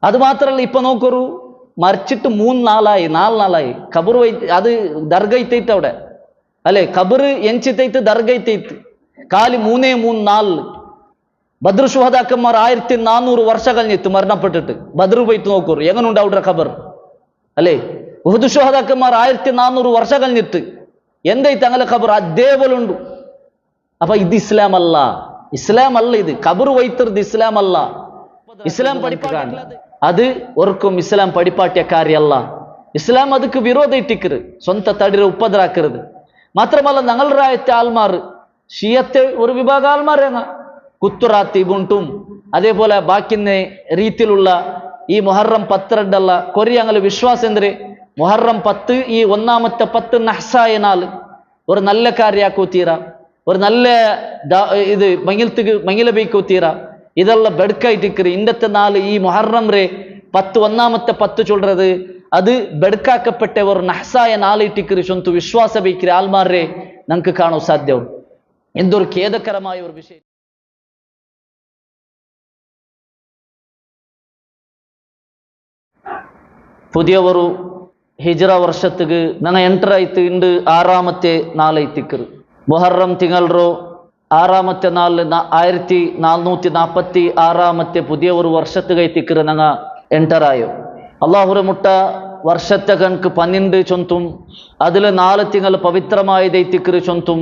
അത് മാത്രമല്ല, ഇപ്പൊ നോക്കൊരു മരിച്ചിട്ട് 4 നാളായി ഖബർ അത് ദർഗയിത്തേറ്റ് അവിടെ അല്ലെ, ഖബർ എഞ്ചിത്തേറ്റ് ദർഗയിത്തേറ്റ് കാലി 3 ബദ്ർ ശുഹദാക്കന്മാർ 1400 വർഷം കഴിഞ്ഞിട്ട് മരണപ്പെട്ടിട്ട് ബദ്ർ പോയിട്ട് നോക്കൂ എങ്ങനുണ്ട് അവിടെ ഖബർ അല്ലേ. ഉഹദ് ശുഹദാക്കന്മാർ 1400 വർഷം കഴിഞ്ഞിട്ട് എന്തായിട്ട് അങ്ങനെ ഖബർ അതേപോലെ ഉണ്ട്. അപ്പൊ ഇത് ഇസ്ലാം അല്ല, ഇത് ഖബർ വൈത്തത് ഇസ്ലാം അല്ല. ഇസ്ലാം പഠിപ്പാണ് അത് ഒർക്കും ഇസ്ലാം പഠിപ്പാട്ടിയ കാര്യമല്ല. ഇസ്ലാം ಅದಕ್ಕೆ വിരോധ ഇട്ടിക്കരുത്, സ്വന്ത തടിര ഉപദ്രാക്കരുത്. മാത്രമല്ല ഞങ്ങളുടെ രാജ്യത്തെ ആൾമാർ ഷിയത്തെ ഒരു വിഭാഗം ആൾമാരേങ്ങ കുത്തുറാത്തീബുണ്ടും അതേപോലെ ബാക്കിന്ന രീതിയിലുള്ള ഈ മുഹറം 10 കൊറി ഞങ്ങൾ വിശ്വാസം എന്തൊരു മുഹറം 10 ഈ 1-ാമത്തെ 10 നഹ്സായ നാൾ ഒരു നല്ല കാര്യാക്കൂത്തീര, ഒരു നല്ല ഇത് മങ്ങിലബൈക്കൂത്തീര, ഇതെല്ലാം ബെടുക്കായിട്ടിക്കറ്. ഇന്നത്തെ നാൾ ഈ മുഹറം 10 1-ാമത്തെ 10 ചൊല്றது അത് ബെടുക്കാക്കപ്പെട്ട ഒരു നഹ്സായ നാളിട്ടിക്കറ് സ്വന്ത വിശ്വാസ ബൈക്കിற ആൾമാരെ നമുക്ക് കാണാൻ സാധ്യവും. എന്തൊരു ഖേദകരമായ ഒരു വിഷയം. പുതിയ ഒരു ഹിജ്റ വർഷத்துக்கு ഞങ്ങൾ എൻ്റർ ആയിട്ട് ഉണ്ട് 6-ാമത്തെ നാളായിത്തിക്കറ്. മുഹറം തിങ്കളോ 6-ാമത്തെ നാളിൽ 1446-ാമത്തെ പുതിയ ഒരു വർഷത്തുകൈത്തിക്കറ് ഞങ്ങൾ എൻ്റർ ആയോ. അള്ളാഹുര മുട്ട വർഷത്തെ കണക്ക് 12 ചൊന്തും അതിൽ 4 തിങ്കൾ പവിത്രമായതൈത്തിക്കറ് ചൊന്തും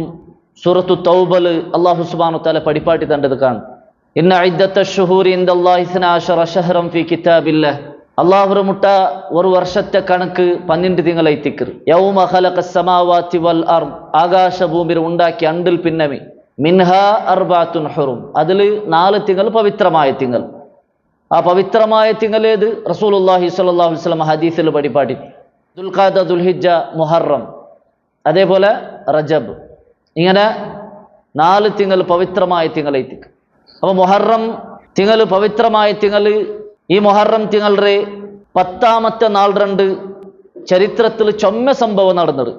സൂറത്തു തൗബൽ അള്ളാഹു സുബ്ഹാനഹു വ തആല പഠിപ്പാട്ടി തണ്ടത് കാണും. ഇന്ന ഇദ്ദത്ത ശുഹൂരി ഇൻദല്ലാഹി 12 ശഹ്റൻ ഫീ കിതാബില്ലാഹ്. അള്ളാഹുര മുട്ട ഒരു വർഷത്തെ കണക്ക് 12 തിങ്കളൈത്തിക്കറ്. യൗമ ഖലഖസ് സമാവാതി വൽ അർദ്, ആകാശ ഭൂമി ഉണ്ടാക്കി അണ്ടിൽ പിന്നമി മിൻഹാ അർബഅത്തുൻ ഹുറും, അതിൽ 4 തിങ്കൾ പവിത്രമായ തിങ്കൾ. ആ പവിത്രമായ തിങ്കളേത് റസൂലുള്ളാഹി സ്വല്ലല്ലാഹു അലൈഹി വസല്ലം ഹദീസിൽ പഠിപ്പാട്ടി. ദുൽഖഅദ, ദുൽഹിജ്ജ, മുഹറം, അതേപോലെ റജബ്, ഇങ്ങനെ 4 തിങ്കൾ പവിത്രമായ തിങ്കളൈത്തിക്ക്. അപ്പൊ മുഹറം തിങ്കൾ പവിത്രമായ തിങ്കൾ. ഈ മുഹറം തിങ്കളുടെ 10-ാമത്തെ നാൾ 2 ചരിത്രത്തിൽ ചൊമ്മ സംഭവം നടന്നത്.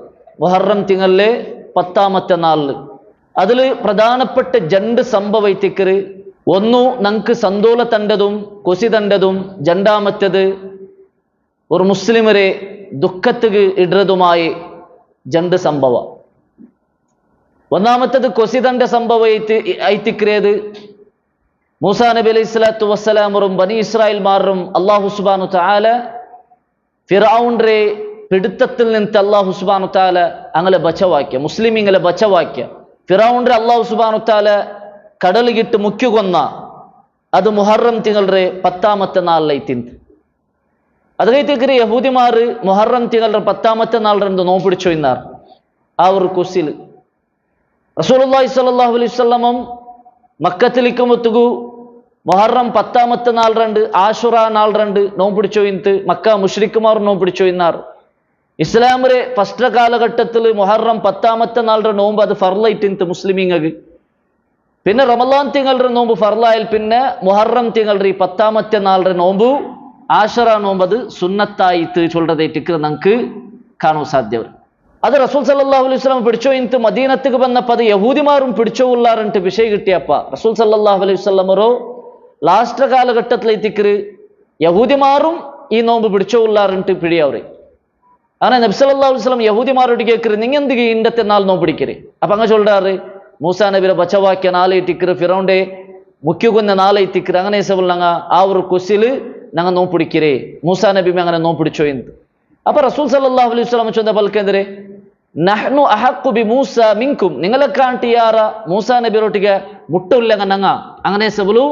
മുഹറം തിങ്കളിലെ 10-ാമത്തെ നാളിൽ അതിൽ പ്രധാനപ്പെട്ട 2 സംഭവത്തിക്കറ്. ഒന്ന് നമുക്ക് സന്തോല തണ്ടതും കൊസി തണ്ടതും, 2-ാമത്തേത് ഒരു മുസ്ലിമരെ ദുഃഖത്തുക്ക് ഇടുന്നതുമായ 2 സംഭവം. 1-ാമത്തേത് കൊസി തണ്ട സംഭവം ഐത്തിക്കരേത് മൂസാ നബി അലൈഹി സ്വലാത്തു വസ്സലാമറും ബനി ഇസ്രായേൽമാരും അള്ളാഹു സുബ്ഹാനഹു വ തആല ഫിർഔന്റെ പിടുത്തത്തിൽ നിന്ന് അള്ളാഹു സുബ്ഹാനഹു വ തആല അങ്ങനെ ബച്ചവാക്കിയ മുസ്ലിമീങ്ങളെ ബച്ചവാക്കിയ ഫിർഔന്റെ അള്ളാഹു സുബ്ഹാനഹു വ തആല കടലിಗಿಟ್ಟು മുക്കിക്കൊന്ന അത് മുഹറം തിങ്കളുടെ 10-ാമത്തെ നാളിലൈത്തിന്ത്. അത് കഴിഞ്ഞിട്ട് യഹൂദിമാർ മുഹറം തിങ്കളുടെ 10-ാമത്തെ നാൾ 2 നോമ്പ് പിടിച്ചു ഇന്നാർ. ആ ഒരു കുസിൽ റസൂലുള്ളാഹി സ്വല്ലല്ലാഹു അലൈഹി വസല്ലം മക്കത്തിലിക്കുമ്പത്തുകു മുഹറം 10-ാമത്തെ നാൾ 2 ആശുറ നാൾ 2 നോമ്പ് പിടിച്ചു ഇന്ന് മക്ക മുശ്രിക്കുമാർ നോമ്പ് പിടിച്ചു ഇന്നാർ. ഇസ്ലാമിലെ ഫസ്റ്റ് കാലഘട്ടത്തിൽ മുഹറം 10-ാമത്തെ നാൾ നോമ്പ് അത് ഫർളായിട്ടിന്ത് മുസ്ലിമീങ്ങൾക്ക്. പിന്നെ റമളാൻ തിങ്കളുടെ നോമ്പ് ഫർളായാൽ പിന്നെ മുഹറം തിങ്കളുടെ 10-ാമത്തെ നാൾ നോമ്പ് ആശുറ നോമ്പ് അത് സുന്നത്തായിട്ട് ചൊല്ലതായിട്ട് നമുക്ക് കാണാൻ സാധ്യത. അത് റസൂൽ സല്ലല്ലാഹു അലൈഹി വസല്ലം പിടിച്ചോ ഇന്ന് മദീനത്തേക്ക് വന്നപ്പോൾ അത് യഹൂദിമാരും പിടിച്ചോ ഉള്ളാറിട്ട് വിഷയം കിട്ടിയപ്പ റസൂൽ സല്ലല്ലാഹു അലൈഹി വസല്ലമറോ ലാസ്റ്റ് കാലഘട്ടത്തിലെത്തിക്കറ് യഹൂദിമാരും ഈ നോമ്പ് പിടിച്ചോ ഉള്ളാറിട്ട് പിടിയവരെ. അങ്ങനെ നബി സല്ലല്ലാഹു അലൈഹി വസല്ലം യഹൂദിമാരോട് കേൾക്കറ്, നിങ്ങൾ എന്തിക്ക് ഇന്നത്തെ നാൾ നോമ്പ് പിടിക്കര്? അപ്പൊ അങ്ങ് ചൊല്ലാറ് മൂസാ നബിയുടെ ബച്ചവാക്കിയ നാളെത്തിക്കറ്, ഫിറൗന്റെ മുക്കിക്കൊന്ന നാളെത്തിക്കറ്, അങ്ങനെ ഞങ്ങൾ ആ ഒരു കൊസിൽ ഞങ്ങൾ നോമ്പ് പിടിക്കരേ. മൂസാ നബി അങ്ങനെ നോമ്പ് പിടിച്ചോ ഇന്ന്. അപ്പൊ റസൂൽ സല്ലല്ലാഹു അലൈഹി വസല്ലം ചൊന്ന പൽക്കെന്തരെ നഹ്നു അഹഖു ബി മൂസ മിൻകും, നിങ്ങളെ കാണിയാറ മൂസാ നബിയോട്ടിಗೆ മുട്ടില്ല ഞങ്ങ അങ്ങനെ സബലു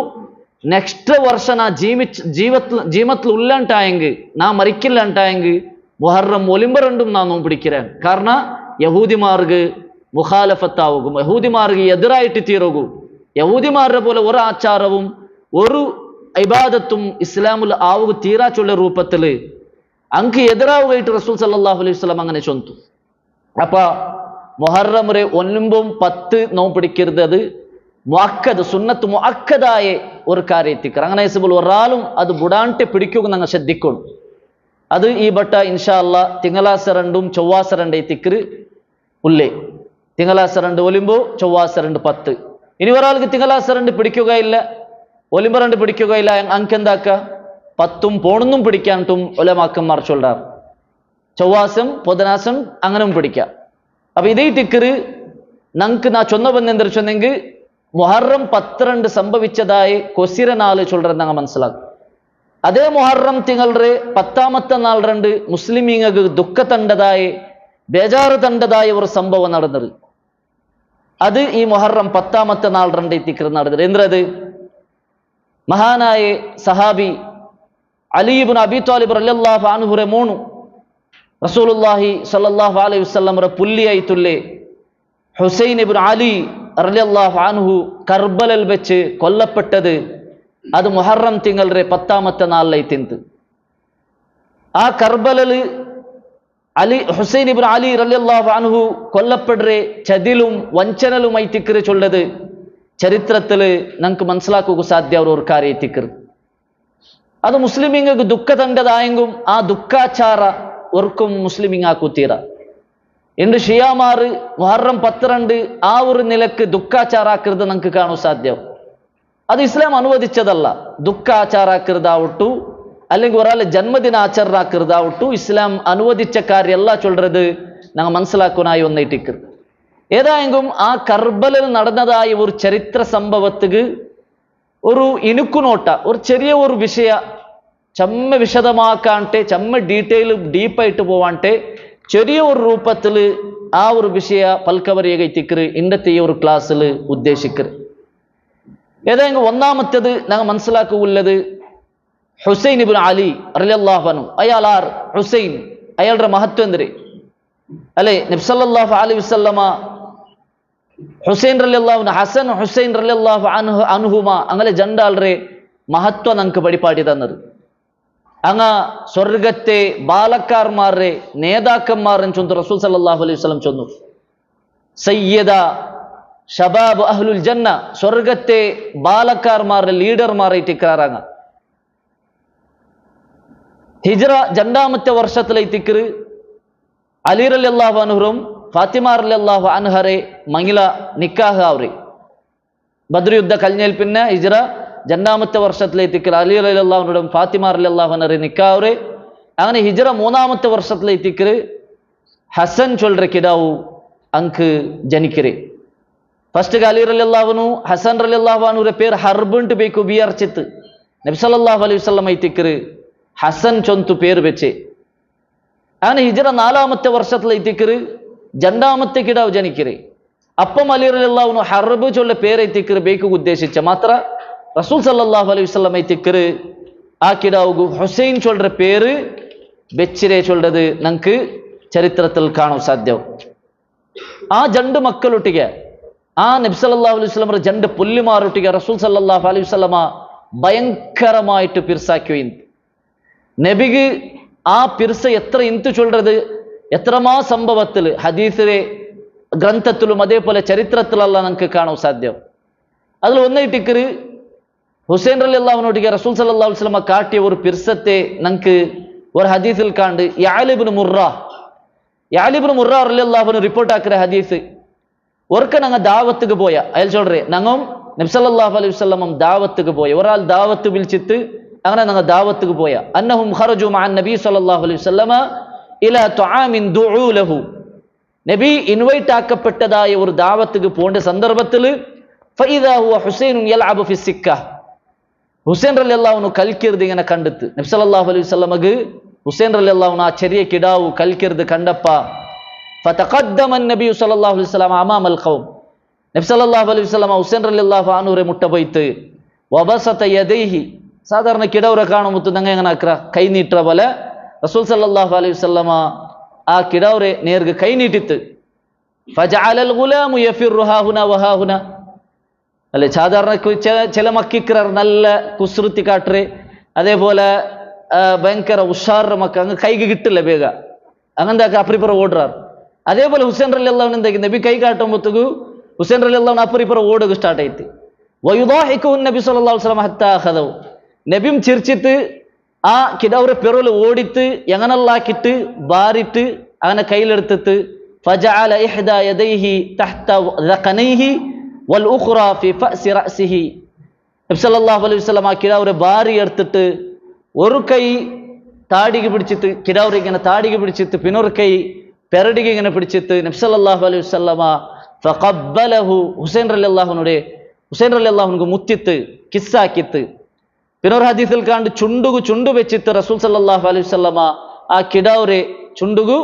നെക്സ്റ്റ് വർഷ നാ ജീവത്തിൽ ഉള്ളണ്ടായെങ്കിൽ നാ മരിക്കില്ലണ്ടായെങ്കിൽ മുഹറം ഒലിമ്പ 2 നാ നോമ്പ് പിടിக்கிறேன். കാരണം യഹൂദിമാർക്ക് മുഖാലഫത്താവും, യഹൂദിമാർക്ക് എതിരായിട്ട് തീരുകൂ. യഹൂദിമാരുടെ പോലെ ഒരു ആചാരവും ഒരു ഇബാദത്തും ഇസ്ലാമിൽ ആവുക തീരാച്ചുള്ള രൂപത്തിൽ അങ്ങ് എതിരാവുകയായിട്ട് റസൂൽ സല്ലല്ലാഹു അലൈഹി വസല്ലം അങ്ങനെ ചൊന്തു. അപ്പൊ മുഹറം 9, 10 നോമ്പ് പിടിക്കരുത്. അത് മുഅക്കദ് സുന്നത്ത് മുഅക്കദായ ഒരു കാര്യത്തിക്കർ. അങ്ങനെ ഒരാളും അത് ബുടാണ്ടെ പിടിക്കുക ഞങ്ങൾ ശ്രദ്ധിക്കണം. അത് ഈ ബട്ട ഇൻഷാ അല്ലാ തിങ്കളാഴ്ച 2 ചൊവ്വാഴ്ച 2 തിക്കറ് ഉള്ളേ. തിങ്കളാഴ്ച 2 ഒലിമ്പോ ചൊവ്വാഴ്ച 2 10. ഇനി ഒരാൾക്ക് തിങ്കളാഴ്ച 2 പിടിക്കുകയില്ല, ഒലിമ്പ 2 പിടിക്കുകയില്ല, അങ്കെന്താക്ക 10 പോണൊന്നും പിടിക്കാണ്ടും ഉലമാക്കന്മാർ ചൊല്ലാർ. ചൊവ്വാസം പൊതനാസം അങ്ങനും പിടിക്കാം. അപ്പൊ ഇതേ തിക്കറ് നമുക്ക് നാ ചൊന്ന ബന്ധം ചൊന്നെങ്കിൽ മുഹറം 12 സംഭവിച്ചതായി കൊസിര നാള് ചൊല്ലറ ഞങ്ങൾ മനസ്സിലാക്കും. അതേ മുഹറം തിങ്കളുടെ 10ാമത്തെ നാൾ മുസ്ലിമീങ്ങൾക്ക് ദുഃഖ തണ്ടതായി ബേജാറ് തണ്ടതായ ഒരു സംഭവം നടന്നത്. അത് ഈ മുഹറം 10ാമത്തെ നാൾ തിക്കർ നടന്നത്. എന്തത്? മഹാനായ സഹാബി അലി ഇബ്നു അബി ത്വാലിബ് റളിയല്ലാഹു അൻഹുറെ മോണു റസൂലുള്ളാഹി സ്വല്ലല്ലാഹു അലൈഹി വസല്ലമറെ പുല്ലിയായിട്ടുള്ളേ ഹുസൈൻ ഇബ്നു അലി റളിയല്ലാഹു അൻഹു കർബലൽ വെച്ച് കൊല്ലപ്പെട്ടത് അത് മുഹറം തിങ്കളുടെ 10ാമത്തെ നാളിലായിത്തിന്ത്. ആ കർബലൽ ഹുസൈൻ ഇബ്നു അലി റളിയല്ലാഹു അൻഹു കൊല്ലപ്പെടുറെ ചതിലും വഞ്ചനലുമായി തിക്കറ് ചൊല്ലത് ചരിത്രത്തിൽ നമുക്ക് മനസ്സിലാക്കുക സാധ്യ ഒരു കാര്യം തിക്കറ്. അത് മുസ്ലിമീങ്ങൾക്ക് ദുഃഖ തണ്ടതായെങ്കും ആ ദുഃഖാചാര ഒർക്കും മുസ്ലിമീങ്ങാക്കൂത്തീറ. എന്റെ ഷിയാമാറ് മുഹറം 12 ആ ഒരു നിലക്ക് ദുഃഖാചാരാക്കൃത നമുക്ക് കാണാൻ സാധ്യം. അത് ഇസ്ലാം അനുവദിച്ചതല്ല. ദുഃഖാചാരാക്കൃതാവട്ടു അല്ലെങ്കിൽ ഒരാളെ ജന്മദിനാചരണാക്കൃതാവട്ടു ഇസ്ലാം അനുവദിച്ച കാര്യമല്ല ചൊല്ലത് ഞങ്ങൾ മനസ്സിലാക്കാനായി ഒന്നേറ്റിക്കർ. ഏതായെങ്കിലും ആ കർബലിൽ നടന്നതായ ഒരു ചരിത്ര സംഭവത്തിന് ഒരു ഇനുക്കുനോട്ട ഒരു ചെറിയ ഒരു വിഷയ ചമ്മ വിശദമാക്കാണ്ടെ ചമ്മ ഡീപ്പായിട്ട് പോവാണ്ടെ ചെറിയ ഒരു രൂപത്തിൽ ആ ഒരു വിഷയ പൽക്കവറിയെ തിക്കറ് ഇന്നത്തെ ഒരു ക്ലാസ്സിൽ ഉദ്ദേശിക്കറ്. ഏതായെങ്കിലും ഒന്നാമത്തേത് ഞങ്ങൾ മനസ്സിലാക്കുള്ളത് ഹുസൈൻ ഇബ്നു അലി റളിയല്ലാഹു അൻഹു. അയാൾ ആർ? ഹുസൈൻ. അയാളുടെ മഹത്വം എന്തര് അല്ലെ? നബി സല്ലല്ലാഹു അലൈഹി വസല്ലമ ഹുസൈൻ റളിയല്ലാഹു അൻഹു ഹസൻ ഹുസൈൻ റളിയല്ലാഹു അൻഹുമ അങ്ങനെ രണ്ടാളുടെ മഹത്വം നമുക്ക് പഠിപ്പാടി തന്നത്. അങ്ങ സ്വർഗത്തെ ബാലക്കാർമാരെ നേതാക്കന്മാരെന്ന് ചൊന്നു റസൂൽ സല്ലല്ലാഹു അലൈഹി വസല്ലം ചൊന്നു. സയ്യിദ ഷബാബ് അഹ്ലുൽ ജന്ന, സ്വർഗത്തെ ബാലക്കാർമാരുടെ ലീഡർമാരായിട്ട് ഇക്രാറാങ്ങ. ഹിജ്റ 2ാമത്തെ വർഷത്തിലെ തിക്കറ് അലി റളിയല്ലാഹു അൻഹുറും ഫാത്തിമ റളിയല്ലാഹു അൻഹറെ മംഗില നിക്കാഹ് ആവറി. ബദ്ർ യുദ്ധ കഴിഞ്ഞാൽ പിന്നെ ഹിജ്റ 2ാമത്തെ വർഷത്തിലെ തിക്കറ് അലി റളിയല്ലാഹു അൻഹുറും ഫാത്തിമ റളിയല്ലാഹു അൻഹറെ നിക്കാഹ്. അങ്ങനെ ഹിജ്റ 3ാമത്തെ വർഷത്തിലെ തിക്കറ് ഹസൻ ചൊല്ലറെ കിടാവു അങ്ക് ജനിക്കരെ. ഫസ്റ്റ് അലി റളിയല്ലാഹു അൻഹു ഹസൻ റളിയല്ലാഹു അൻഹുറെ പേര് ഹർബുണ്ട് ബേക്കു ബിയർച്ചിത്ത് നബി സല്ലല്ലാഹു അലൈഹി വസല്ലം തിക്കറ് ഹസൻ ചൊന്തു പേര് വെച്ചേ. അങ്ങനെ ഹിജ്റ 4ാമത്തെ വർഷത്തിലെ തിക്കറ് 2ാമത്തെ കിടാവ് ജനിക്കരെ. അപ്പം അലി റളിയല്ലാഹു അൻഹു ഹർബ് ചൊല്ല പേരെ തിക്കറ് ബേക്കു ഉദ്ദേശിച്ച മാത്ര റസൂൽ സല്ലല്ലാഹു അലൈഹി വസല്ലം തിക്കറ് ആ കിടാവുകു ഹുസൈൻ ചൊല്ലற പേര് വെച്ചിരെ ചൊല്ലത് നമുക്ക് ചരിത്രത്തിൽ കാണാൻ സാധ്യം. ആ 2 മക്കളൊട്ടിಗೆ ആ നബി സല്ലല്ലാഹു അലൈഹി വസല്ലം 2 പുല്ലിമാരൊട്ടിಗೆ റസൂൽ സല്ലല്ലാഹു അലൈഹി വസല്ലമ ഭയങ്കരമായിട്ട് പിർസാക്കി. നബിക്ക് ആ പിർസ എത്ര ഇന്ത് ചൊല്ലത് എത്രമാ സംഭവത്തിൽ ഹദീസിലെ ഗ്രന്ഥത്തിലും അതേപോലെ ചരിത്രത്തിലല്ല നമുക്ക് കാണാൻ സാധ്യം. അതിൽ ഒന്നേറ്റിക്കറ് ഹുസൈൻ റളിയല്ലാഹു അൻഹുവിനോട്ടിಗೆ റസൂൽ സല്ലല്ലാഹു അലൈഹി വസല്ലമ കാട്ടിയ ഒരു പിർസത്തെ നമുക്ക് ഒരു ഹദീസിൽ കാണ്ട് യഅലി ഇബ്നു മുർറ റളിയല്ലാഹു അൻഹു റിപ്പോർട്ട് ആക്കിയ ഹദീസ്. ഒരിക്ക ഞങ്ങൾ ദാവത്തുക്ക് പോയ അയാൾ ചൊല്ലറേ ഞങ്ങൾ നബി സല്ലല്ലാഹു അലൈഹി വസല്ലം ദാവത്തുക്ക് പോയ ഒരാൾ ദാവത്ത് വിളിച്ചിട്ട് അങ്ങനെ ഞങ്ങൾ ദാവത്തുക്ക് പോയ അന്നഹും ഖറജു മഅൻ നബി സല്ലല്ലാഹു അലൈഹി വസല്ലമ ഇലാ തുആമിൻ ദുഉ ലഹു. നബി ഇൻവൈറ്റ് ആക്കപ്പെട്ടതായ ഒരു ദാവത്തുക്ക് പോണ്ട സന്ദർഭത്തിൽ ഫഇദാ ഹുവ ഹുസൈനുൻ യൽഅബു ഫി സിക്ക. ഹുസൈൻ റളിയല്ലാഹു അൻഹു കൽക്കിർത് ഇങ്ങനെ കണ്ടിട്ട് നബി സല്ലല്ലാഹു അലൈഹി വസല്ലമക്ക് ഹുസൈൻ റളിയല്ലാഹു അൻഹു ആ ചെറിയ കിടാവ് കൽക്കിർത് കണ്ടപ്പ ഫതഖദ്ദമ നബി സല്ലല്ലാഹു അലൈഹി വസല്ലം അമാമൽ ഖൗം. നബി സല്ലല്ലാഹു അലൈഹി വസല്ലം ഹുസൈൻ റളിയല്ലാഹു അൻഹുരെ മുട്ട പോയിട്ട് വബസത യദൈഹി സാധാരണ കിടവരെ കാണുമ്പോൾ ഞങ്ങൾ എങ്ങനെ ആക്കുക കൈ നീട്ടുற പോലെ റസൂൽ സല്ലല്ലാഹു അലൈഹി വസല്ലമ ആ കിടവരെ നേർക്ക് കൈ നീട്ടിത്ത് ഫജഅലൽ ഗുലാമു യഫിറു ഹാഹുന വഹാഹുന അല്ലെ. സാധാരണ ചില മക്കിക്കർ നല്ല കുസൃതി കാട്ടറ് അതേപോലെ ഭയങ്കര ഉഷാറിന്റെ മക്ക അങ്ങ് കൈക്ക് കിട്ടില്ല വേഗ അങ്ങനത്തെ അപ്പറിപ്പുറം ഓടുറാറ്. അതേപോലെ ഹുസൈൻ റളിയല്ലാഹു അൻഹു എന്താക്കി നബി കൈ കാട്ടുമ്പോഴത്തേക്ക് ഹുസൈൻ റളിയല്ലാഹു അൻഹു അപ്പറിപ്പുറം ഓടുക സ്റ്റാർട്ട് ആയിട്ട് വയുദാഹിഖു നബി സല്ലല്ലാഹു അലൈഹി വസല്ലം ഹത്താ അഖദു. നബിയും ചിരിച്ചിട്ട് ആ കിടവരെ പെറോല് ഓടിത്ത് എങ്ങനെല്ലാക്കിട്ട് ബാറിട്ട് അങ്ങനെ കയ്യിലെടുത്തിട്ട് ഫജഅല ഇഹ്ദാ യദൈഹി തഹ്ത ദഖനൈഹി വൽ ഉഖ്റാ ഫി ഫഅസി റഅസിഹി. നബി സല്ലല്ലാഹു അലൈഹി വസല്ലം ആ കിടവരെ ബാറി എടുത്തിട്ട് ഒരു കൈ താടിക്ക് പിടിച്ചിട്ട് കിടാവറി ഇങ്ങനെ താടിക്ക് പിടിച്ചിട്ട് പിന്നൊരു കൈ പെരടിക്ക് ഇങ്ങനെ പിടിച്ചിട്ട് നബി സല്ലല്ലാഹു അലൈഹി വസല്ലമ ഫഖബ്ബലഹു ഹുസൈൻ റളിയല്ലാഹുവിനു മുത്തിത്ത് കിസ്സാക്കിത്ത്. പിന്നൊരു ഹദീസിൽ കാണ്ട് ചുണ്ടു വെച്ചിട്ട് റസൂൽ സല്ലല്ലാഹു അലൈഹി വസല്ലമ ആ കിടാവറെ ചുണ്ടുകു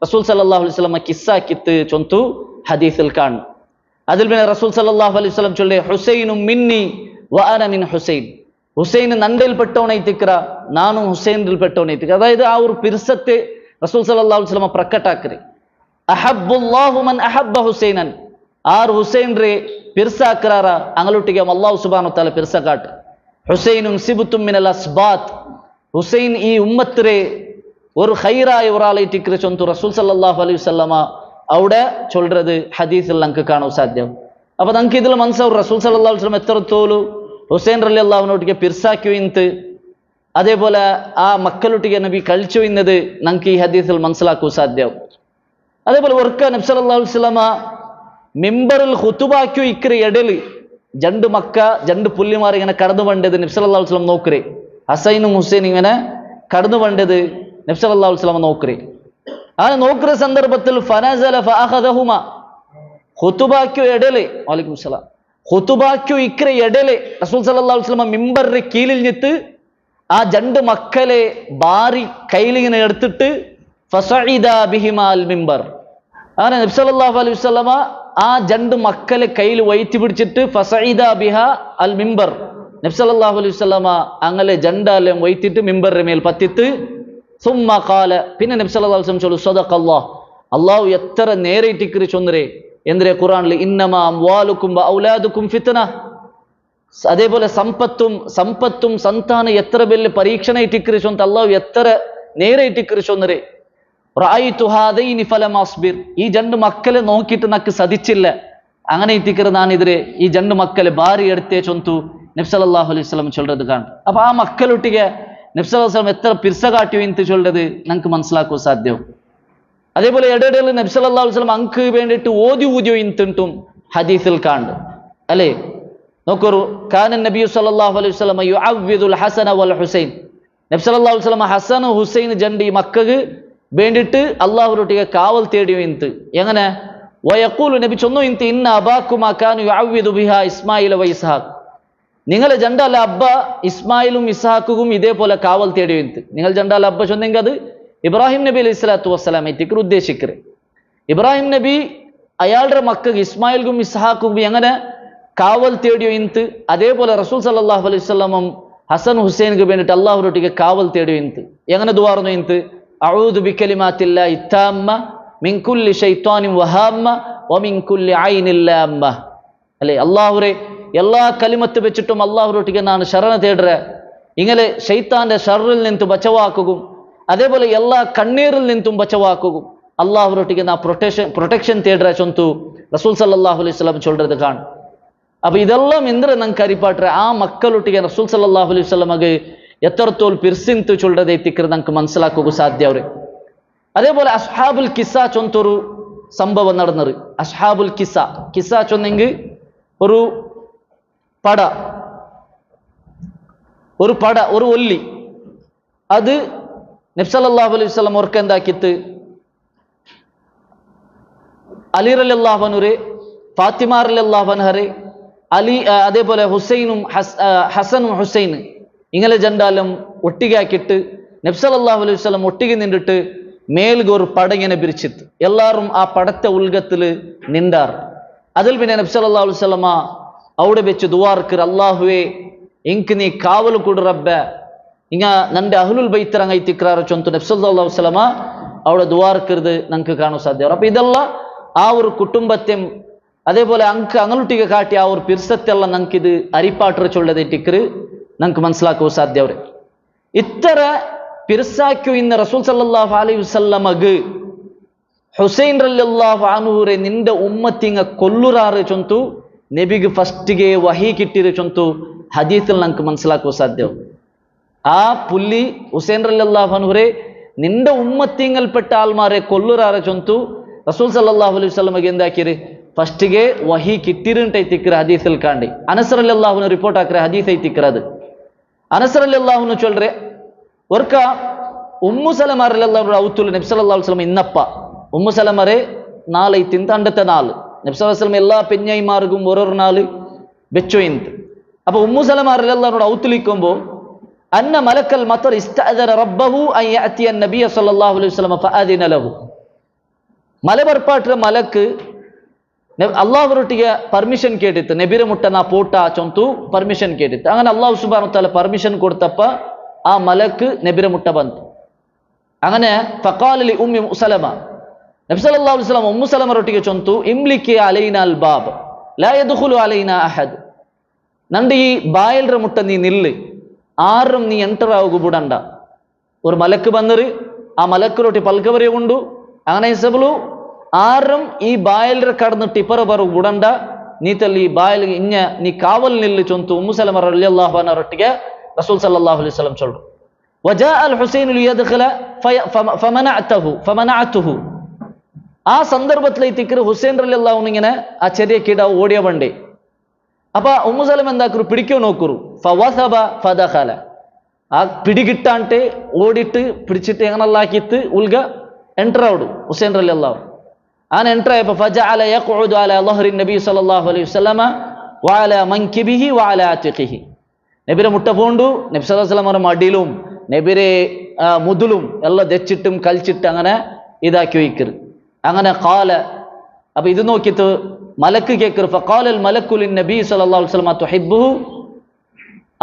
റസൂൽ സല്ലല്ലാഹു അലൈഹി വസല്ലമ കിസ്സാക്കിത്ത് ചൊന്തു ഹദീസിൽ കാണ്. അതിൽ പിന്നെ റസൂൽ സല്ലല്ലാഹു അലൈഹി വസല്ലം ചൊല്ലേ ഹുസൈനും മിന്നി വ അന മിൻ ഹുസൈൻ, ഹുസൈൻ നണ്ടയിൽ പെട്ടവണൈത്തിക്ര നാനും ഹുസൈനിൽ പെട്ടവണൈത്തിക്ര. അതായത് ആ ഒരു പിർസത്തെ റസൂൽ സല്ലല്ലാഹു അലൈഹി വസല്ലം പ്രക്കಟಾಕ್ರಿ. അഹബ്ബുല്ലാഹു മൻ അഹബ്ബ ഹുസൈനൻ, ആർ ഹുസൈൻറെ പിർസാക്രാര അങ്ങളൊട്ടിಗೆ അല്ലാഹു സുബ്ഹാനഹു വ തആല പിർസക്കാട്ട്. ഹുസൈനും സിബ്തും മിനൽ അസ്ബാത്ത്, ഹുസൈൻ ഈ ഉമ്മത്തിരെ ഒരു ഖൈറായ ഒരാളായിട്ടിക്ര ചൊന്തു റസൂൽ സല്ലല്ലാഹു അലൈഹി വസല്ലമ അവിടെ ചൊല്றது ഹദീസിൽ നമുക്ക് കാണാൻ സാധ്യം. അപ്പൊ നമുക്ക് ഇതിൽ മനസ്സിലാവും റസൂൽ സല്ലല്ലാഹു അലൈഹി വസല്ലം എത്രത്തോളം ഹുസൈൻ റളിയല്ലാഹുവിനൊട്ടിಗೆ പിർസാക്കി ಇಂತ അതേപോലെ ആ മക്കളൊട്ടിಗೆ നബി കഴിച്ചു എന്നത് നമുക്ക് ഈ ഹദീസിൽ മനസ്സിലാക്കാൻ സാധ്യം. അതേപോലെ ഒർക്ക നബി സല്ലല്ലാഹു അലൈഹി വസല്ലമ മിമ്പറിൽ ഖുതുബാക്കി ഇക്ര എടല് രണ്ട് പുല്ലിമാർ ഇങ്ങനെ കടന്നു വണ്ടത് നബി സല്ലല്ലാഹു അലൈഹി വസല്ലം നോക്കറേ. ഹസൈനും ഹുസൈനും ഇങ്ങനെ കടന്നു വണ്ടത് നബി സല്ലല്ലാഹു അലൈഹി വസല്ലം നോക്കറേ. അങ്ങനെ നോക്കുന്ന സന്ദർഭത്തിൽ ഫനസല ഫഅഖദഹുമ, ഖുതുബാക്കി എടല് വലൈക്കും സലാം ഖുതുബാക്കി ഇക്ര എടല് റസൂൽ സല്ലല്ലാഹു അലൈഹി വസല്ലം മിമ്പറിന്റെ കീഴിൽ നിന്നിട്ട് ആ രണ്ട് മക്കളെ ബാരി കയ്യിലിങ്ങനെ എടുത്തിട്ട് ഫസഇദ ബിഹിമാൽ മിമ്പർ, അങ്ങനെ നബി സല്ലല്ലാഹു അലൈഹി വസല്ലമ ആ രണ്ട് മക്കളെ കയ്യിൽ വയറ്റി പിടിച്ചിട്ട് ഫസഇദ ബിഹ അൽ മിമ്പർ, നബി സല്ലല്ലാഹു അലൈഹി വസല്ലമ അങ്ങനെ ജണ്ടാലം വയറ്റിട്ട് മിമ്പറിന്റെ മേൽ പത്തിട്ട് സുമ്മ ഖാല, പിന്നെ നബി സല്ലല്ലാഹു അലൈഹി വസല്ലം ചൊല്ലു സദഖല്ലാഹ്, അല്ലാഹു എത്ര നേരെയിട്ടിക്കറി ചൊന്നരെ എന്തരെ ഖുർആനിൽ ഇന്നമാ അംവാലുക്കും വ ഔലാദുക്കും ഫിത്ന, അതേപോലെ സമ്പത്തും സന്താനം എത്ര വലിയ പരീക്ഷണ ഇട്ടിക്കറി ചൊന്ന അല്ലാഹു എത്ര നേരെയിട്ടിക്കറി ചൊന്നരെ. റഅയ്തു ഹാദൈനി ഫലം അസ്ബിർ, ഈ രണ്ട് മക്കളെ നോക്കിയിട്ട് നക്ക് സദിച്ചില്ല, അങ്ങനെ ഇട്ടിക്കറി നാനിതിരെ ഈ രണ്ട് മക്കളെ ഭാരി എടുത്തേ ചൊന്തു നബി സല്ലല്ലാഹു അലൈഹി വസല്ലം ചൊല്ലത് കാണും. അപ്പൊ ആ മക്കളൊട്ടിಗೆ നബി സല്ലല്ലാഹു അലൈഹി വസല്ലം എത്ര പിർസ കാട്ടിയോ എന്ന് ചൊല്ലത് നമുക്ക് മനസ്സിലാക്കാൻ സാധ്യം. അതേപോലെ ഇടയിടയിൽ നബി സല്ലല്ലാഹു അലൈഹി വസല്ലം അങ്ക് വേണ്ടിയിട്ട് ഊതിയോ ഇന്തും ഹദീസിൽ കാണും അല്ലേ. നോക്കൂ, കാന നബി സല്ലല്ലാഹു അലൈഹി വസല്ലം യുഅവ്വിദുൽ ഹസന വൽ ഹുസൈൻ, നബി സല്ലല്ലാഹു അലൈഹി വസല്ലം ഹസൻ ഹുസൈൻ ജണ്ട് ഈ മക്കൾക്ക് വേണ്ടിയിട്ട് അല്ലാഹുവിനൊട്ടിಗೆ കാവൽ തേടിയോ ഇന്ത്. എങ്ങനെ വയഖൂലു, നബി ചൊന്നു ഇന്ത് ഇന്ന അബാകുമാ കാനു യുഅവ്വിദു ബിഹാ ഇസ്മായിൽ വ ഇസ്ഹാഖ്, നിങ്ങളെ ജണ്ടാല അബ്ബ ഇസ്മായിലും ഇസ്ഹാഖും ഇതേപോലെ കാവൽ തേടിയോ ഇന്ത്. നിങ്ങൾ ജണ്ടാല അബ്ബ ചൊന്നെങ്കിൽ അത് ഇബ്രാഹിം നബി അലൈഹി സ്വലാത്തു വസ്സലാം എത്തിക്കർ ഉദ്ദേശിക്കറ്. ഇബ്രാഹിം നബി അയാളുടെ മക്കൾക്ക് ഇസ്മായിൽക്കും ഇസ്ഹാഖും എങ്ങനെ കാവൽ തേടിയോ ഇന്ത്, അതേപോലെ റസൂൽ സല്ലല്ലാഹു അലൈഹി വസല്ലം ഹസൻ ഹുസൈൻക്ക് വേണ്ടിയിട്ട് അല്ലാഹുവിനൊട്ടിಗೆ കാവൽ തേടിയോ ഇന്ത്. എങ്ങനെ ദുആർന്നു ഇന്ത്, അഊദു ബികലിമാത്തില്ലാഹി താമ്മ മിൻ കുല്ലി ശൈത്വാനിൻ വഹാമ്മ വമിൻ കുല്ലി ഐനിൻ ലാമ്മ, അല്ലേ. അല്ലാഹുവേ എല്ലാ കലിമത്ത് വെച്ചിട്ടും അല്ലാഹുവിനൊട്ടിಗೆ ನಾನು ശരണ തേടുற, ഇങ്ങനെ ശൈത്താന്റെ ഷർറിൽ നിന്ന് ബച്ചവാക്കുകയും അതേപോലെ എല്ലാ കണ്ണീരിൽ നിന്നും ബച്ചവാക്കുകയും അല്ലാഹുവിനൊട്ടിಗೆ ನಾ ಪ್ರೊಟೆಕ್ಷನ್ തേടുற ചൊന്തു റസൂൽ സല്ലല്ലാഹു അലൈഹി വസല്ലം ചൊല്ലறது കാണും. അപ്പൊ ഇതെല്ലാം എന്തിനാ നമുക്ക് അരിപ്പാട്ടെ ആ മക്കളൊട്ടിಗೆ റസൂൽ സല്ലല്ലാഹു അലൈഹി വസല്ലമಗೆ എത്രത്തോൾ പിർസിന്ത് ചൊല്ലறது എത്തിക്കറ് നമുക്ക് മനസ്സിലാക്കുക സാധ്യവരെ. അതേപോലെ അസ്ഹാബുൽ കിസ്സ ചൊന്തൊരു സംഭവം നടന്നത്. അസ്ഹാബുൽ കിസ്സ ചൊന്നെങ്കിൽ ഒരു പട ഒരു ഒല്ലി, അത് നബി സല്ലല്ലാഹു അലൈഹി വസല്ലം ഓർക്ക് എന്താക്കിത്ത് അലി റളിയല്ലാഹു അൻഹുരെ, ഫാത്തിമ റളിയല്ലാഹു അൻഹരെ, അലി അതേപോലെ ഹസനും ഹുസൈൻ ഇങ്ങനെ ജണ്ടാലും ഒട്ടിಗೆ ആക്കിയിട്ട് നബി സല്ലല്ലാഹു അലൈഹി വസല്ലം ഒട്ടിಗೆ നിന്നിട്ട് മേൽക്ക് ഒരു പട ഇങ്ങനെ പിരിച്ചിട്ട് എല്ലാവരും ആ പടത്തെ ഉൽഗത്തില് നിണ്ടാർ. അതിൽ പിന്നെ നബി സല്ലല്ലാഹു അലൈഹി വസല്ലം അവിടെ വെച്ച് ദുആർക്കർ, അല്ലാഹുവേ എനിക്ക് നീ കാവൽ കൊട് റബ്ബേ, ഇങ്ങ നന്റെ അഹ്ലുൽ ബൈത്ത് അങ്ങൈത്തിക്രാറ് ചൊന്തു നബി സല്ലല്ലാഹു അലൈഹി വസല്ലം അവിടെ ദുആർക്കരുത് നമുക്ക് കാണാൻ സാധ്യത. അപ്പൊ ഇതെല്ലാം ആ ഒരു കുടുംബത്തെയും അതേപോലെ അങ്ങനൊട്ടിಗೆ കാട്ടി ആ ഒരു പിർസത്തെല്ലാം നമുക്കിത് അരിപ്പാട്ടർ ചൊല്ലതെറ്റിക്കറ് നമുക്ക് മനസ്സിലാക്കാൻ സാധ്യവരെ. ഇത്ര പിർസാക്കു ഇന്ന് റസൂൽ സല്ലല്ലാഹു അലൈഹി വസല്ലമക്ക് ഹുസൈൻ റളിയല്ലാഹു അൻഹുരെ നിന്റെ ഉമ്മത്തിങ്ങ കൊല്ലുറാറ് ചൊന്തു നബിക്ക് ഫസ്റ്റിಗೆ വഹി കിട്ടിയ ചൊന്തു ഹദീസിൽ നമുക്ക് മനസ്സിലാക്കാൻ സാധ്യം. ആ പുല്ലി ഹുസൈൻ റളിയല്ലാഹു അൻഹുരെ നിന്റെ ഉമ്മത്തിങ്ങൽപ്പെട്ട ആൾമാരെ കൊല്ലുറാറ് ചൊന്തു റസൂൽ സല്ലല്ലാഹു അലൈഹി വസല്ലമക്ക് എന്താക്കിയത് ഫസ്റ്റിಗೆ വഹി കിട്ടിരുട്ടൈത്തിക്കറ ഹദീസിൽ കാണ്ടി. അനസ് റളിയല്ലാഹു അൻഹു റിപ്പോർട്ട് ആക്കற ഹദീസ് ಐತಿಕ್ಕறது. ಅನಸ್ ರಲಿಯಲ್ಲಾಹು ಅನ್ಹು ಚೊಲ್ರೆ ഒർക്ക ഉമ്മു സലമ റളിയല്ലാഹു ഔത്തുൽ നബി സല്ലല്ലാഹു അലൈഹി വസല്ലം ഇന്നപ്പ ഉമ്മു സലമറെ നാളെ തിന്ത അണ്ടത്തെ നാള് നബി സല്ലല്ലാഹു അലൈഹി വസല്ലം എല്ലാ പെഞ്ഞൈമാർക്കും ഓരോരു നാള് വെച്ചോ ഇന്ത്. അപ്പൊ ഉമ്മു സലമ റളിയല്ലാഹു ഔത്തുലിക്കുമ്പോ അന്ന മലക്കൽ മത്തർ ഇസ്തഅദന റബ്ബഹു അൻ യഅതിയ നബിയ സല്ലല്ലാഹു അലൈഹി വസല്ലം ഫഅദിന ലഹു. മലബർപ്പാട്ടിലെ മലക്ക് അള്ളാഹുരൊಟ್ಟಿಗೆ ಪರ್ಮಿಷನ್ ಕೇಟಿತ್ತು, ನಬಿರ ಮುಟ್ಟ ನಾ ಪೋಟ ಚೊಂತು ಪರ್ಮಿಷನ್ ಕೇಟಿತ್ತು. അങ്ങനെ അള്ളാഹു സുബ്ഹാനഹു വതആല ಪರ್ಮಿಷನ್ കൊടുത്തപ്പ ആ മലക്ക് നബിര മുട്ട ಬಂತು. അങ്ങനെ ഫഖാല ലി ഉമ്മി സലമ, നബി സല്ലല്ലാഹു അലൈഹി വസല്ലം ഉമ്മു സലമരൊಟ್ಟಿಗೆ ചൊಂತು ഇംലിക്കി അലൈനാ അൽ ബാബ് ലാ യദ്ഖുലു അലൈനാ അഹദ്. നണ്ട് ഈ ബായൽര മുട്ട നീ നില്ല്, ആരും നീ ಎಂಟರ್ ആവുക ಬಿಡಂಡ. ഒരു മലക്ക് ಬಂದರು, ആ മലക്കരൊട്ടി പൽക്കവരെ ಉಂಡು. അങ്ങനെ സബലു ആരും ഈ ബായൽര കടന്നിട്ട് ഇപ്പറ ಬರು ಬಿಡಂಡ, ನೀತಲ್ಲಿ ಈ ಬಾಯಲ್ ಇನ್ನ ನೀ ಕಾವಲ್ ನಿಲ್ಲು ಚೊಂತು ಉಮ್ಮು ಸಲಮ ರಲಿಯಲ್ಲಾಹು ಅನ್ಹರೊಟ್ಟಿಗೆ ರಸೂಲ್ ಸಲ್ಲಲ್ಲಾಹು ಅಲೈಹಿ ವಸಲ್ಲಂ ಚೊಲ್ರು. ವಜಾಅ ಅಲ್ ಹುಸೈನ್ ಲಿಯದ್ಖಲ ಫಮನಅತುಹು. ആ സന്ദർഭത്തിൽ തിക്കറ് ഹുസൈൻ റളിയല്ലാഹു അൻഹു ഇങ്ങനെ ആ ചെറിയ കിടാവ് ഓടിയ വണ്ടി. അപ്പൊ ഉമ്മു സലമ എന്താക്കു പിടിക്കോ നോക്കുറു. ഫവസബ ഫദഖല. ആ പിടികിട്ടാണ്ട് ഓടിട്ട് പിടിച്ചിട്ട് എങ്ങനല്ലാക്കിത്ത് ഉൽഗ ಎಂಟರ್ ആവുdu ഹുസൈൻ റളിയല്ലാഹു. അങ്ങനെ ಎಂಟರ್ ആയപ്പോ ഫജഅല യഖഉദു അലാ ളഹ്രി നബി സല്ലല്ലാഹു അലൈഹി വസല്ലമ വഅലാ മൻകിബിഹി വഅലാ അതിഖിഹി. നബിരെ മുട്ട പോണ്ടു, നബി സല്ലല്ലാഹു അലൈഹി വസല്ലമയുടെ മടിയിലും നബിരെ മുതുലും എല്ലാം ദച്ചിട്ടും കൽച്ചിട്ട് അങ്ങനെ ഇതാക്കി വയ്ക്കറ്. അങ്ങനെ ഖാല, അപ്പൊ ഇത് നോക്കിയിട്ട് മലക്ക് കേക്കറ്. ഫഖാലൽ മലക്കു ലിൻ നബി സല്ലല്ലാഹു അലൈഹി വസല്ലമ തുഹിബ്ബുഹു.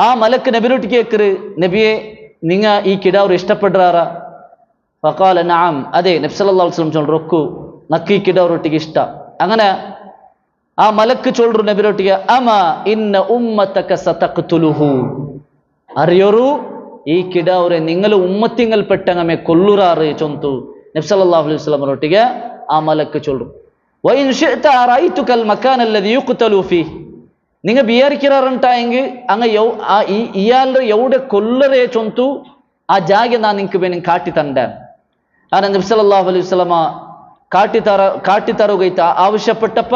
ആ മലക്ക് നബിരോട്ട് കേക്കറ്, നബിയെ നിങ്ങ ഈ കിടാവ് ഇഷ്ടപ്പെടുറാറാ? ഫഖാല നഅം, അതെ നബി സല്ലല്ലാഹു അലൈഹി വസല്ലം ചൊല്റൊക്കു നക്ക് ഈ കിടാവരൊട്ടിಗೆ ഇഷ്ട. അങ്ങനെ ആ മലക്ക് ചൊല്റു നബിരൊട്ടിಗೆ, അമ ഇന്ന ഉമ്മതക സതഖ്തുലുഹു. അറിയൊരു ഈ കിടാവരെ നിങ്ങൾ ഉമ്മത്തിങ്ങൾ പെട്ടങ്ങമെ കൊല്ലുറാറ് ചൊന്തു നബി സല്ലല്ലാഹു അലൈഹി വസല്ലം ರೊಟ್ಟಿಗೆ ആ മലക്ക് ചൊല്റു. വഇൻ ശിഅത റഅയ്തുകൽ മകാന അല്ലദി യുഖ്തലു ഫീഹി. നിങ്ങ വിചാരിക്കറാറുണ്ടായെങ്കിൽ അങ്ങ് ഇയാളുടെ എവിടെ കൊല്ലറേ ചൊന്തു ആ ജാഗ ഞാൻ നിങ്ങൾക്ക് വേണം കാട്ടി തണ്ടാൻ. അങ്ങനെ നബി സല്ലല്ലാഹു അലൈഹി വസല്ലമ കാട്ടിത്തറുകയിത്ത ആവശ്യപ്പെട്ടപ്പ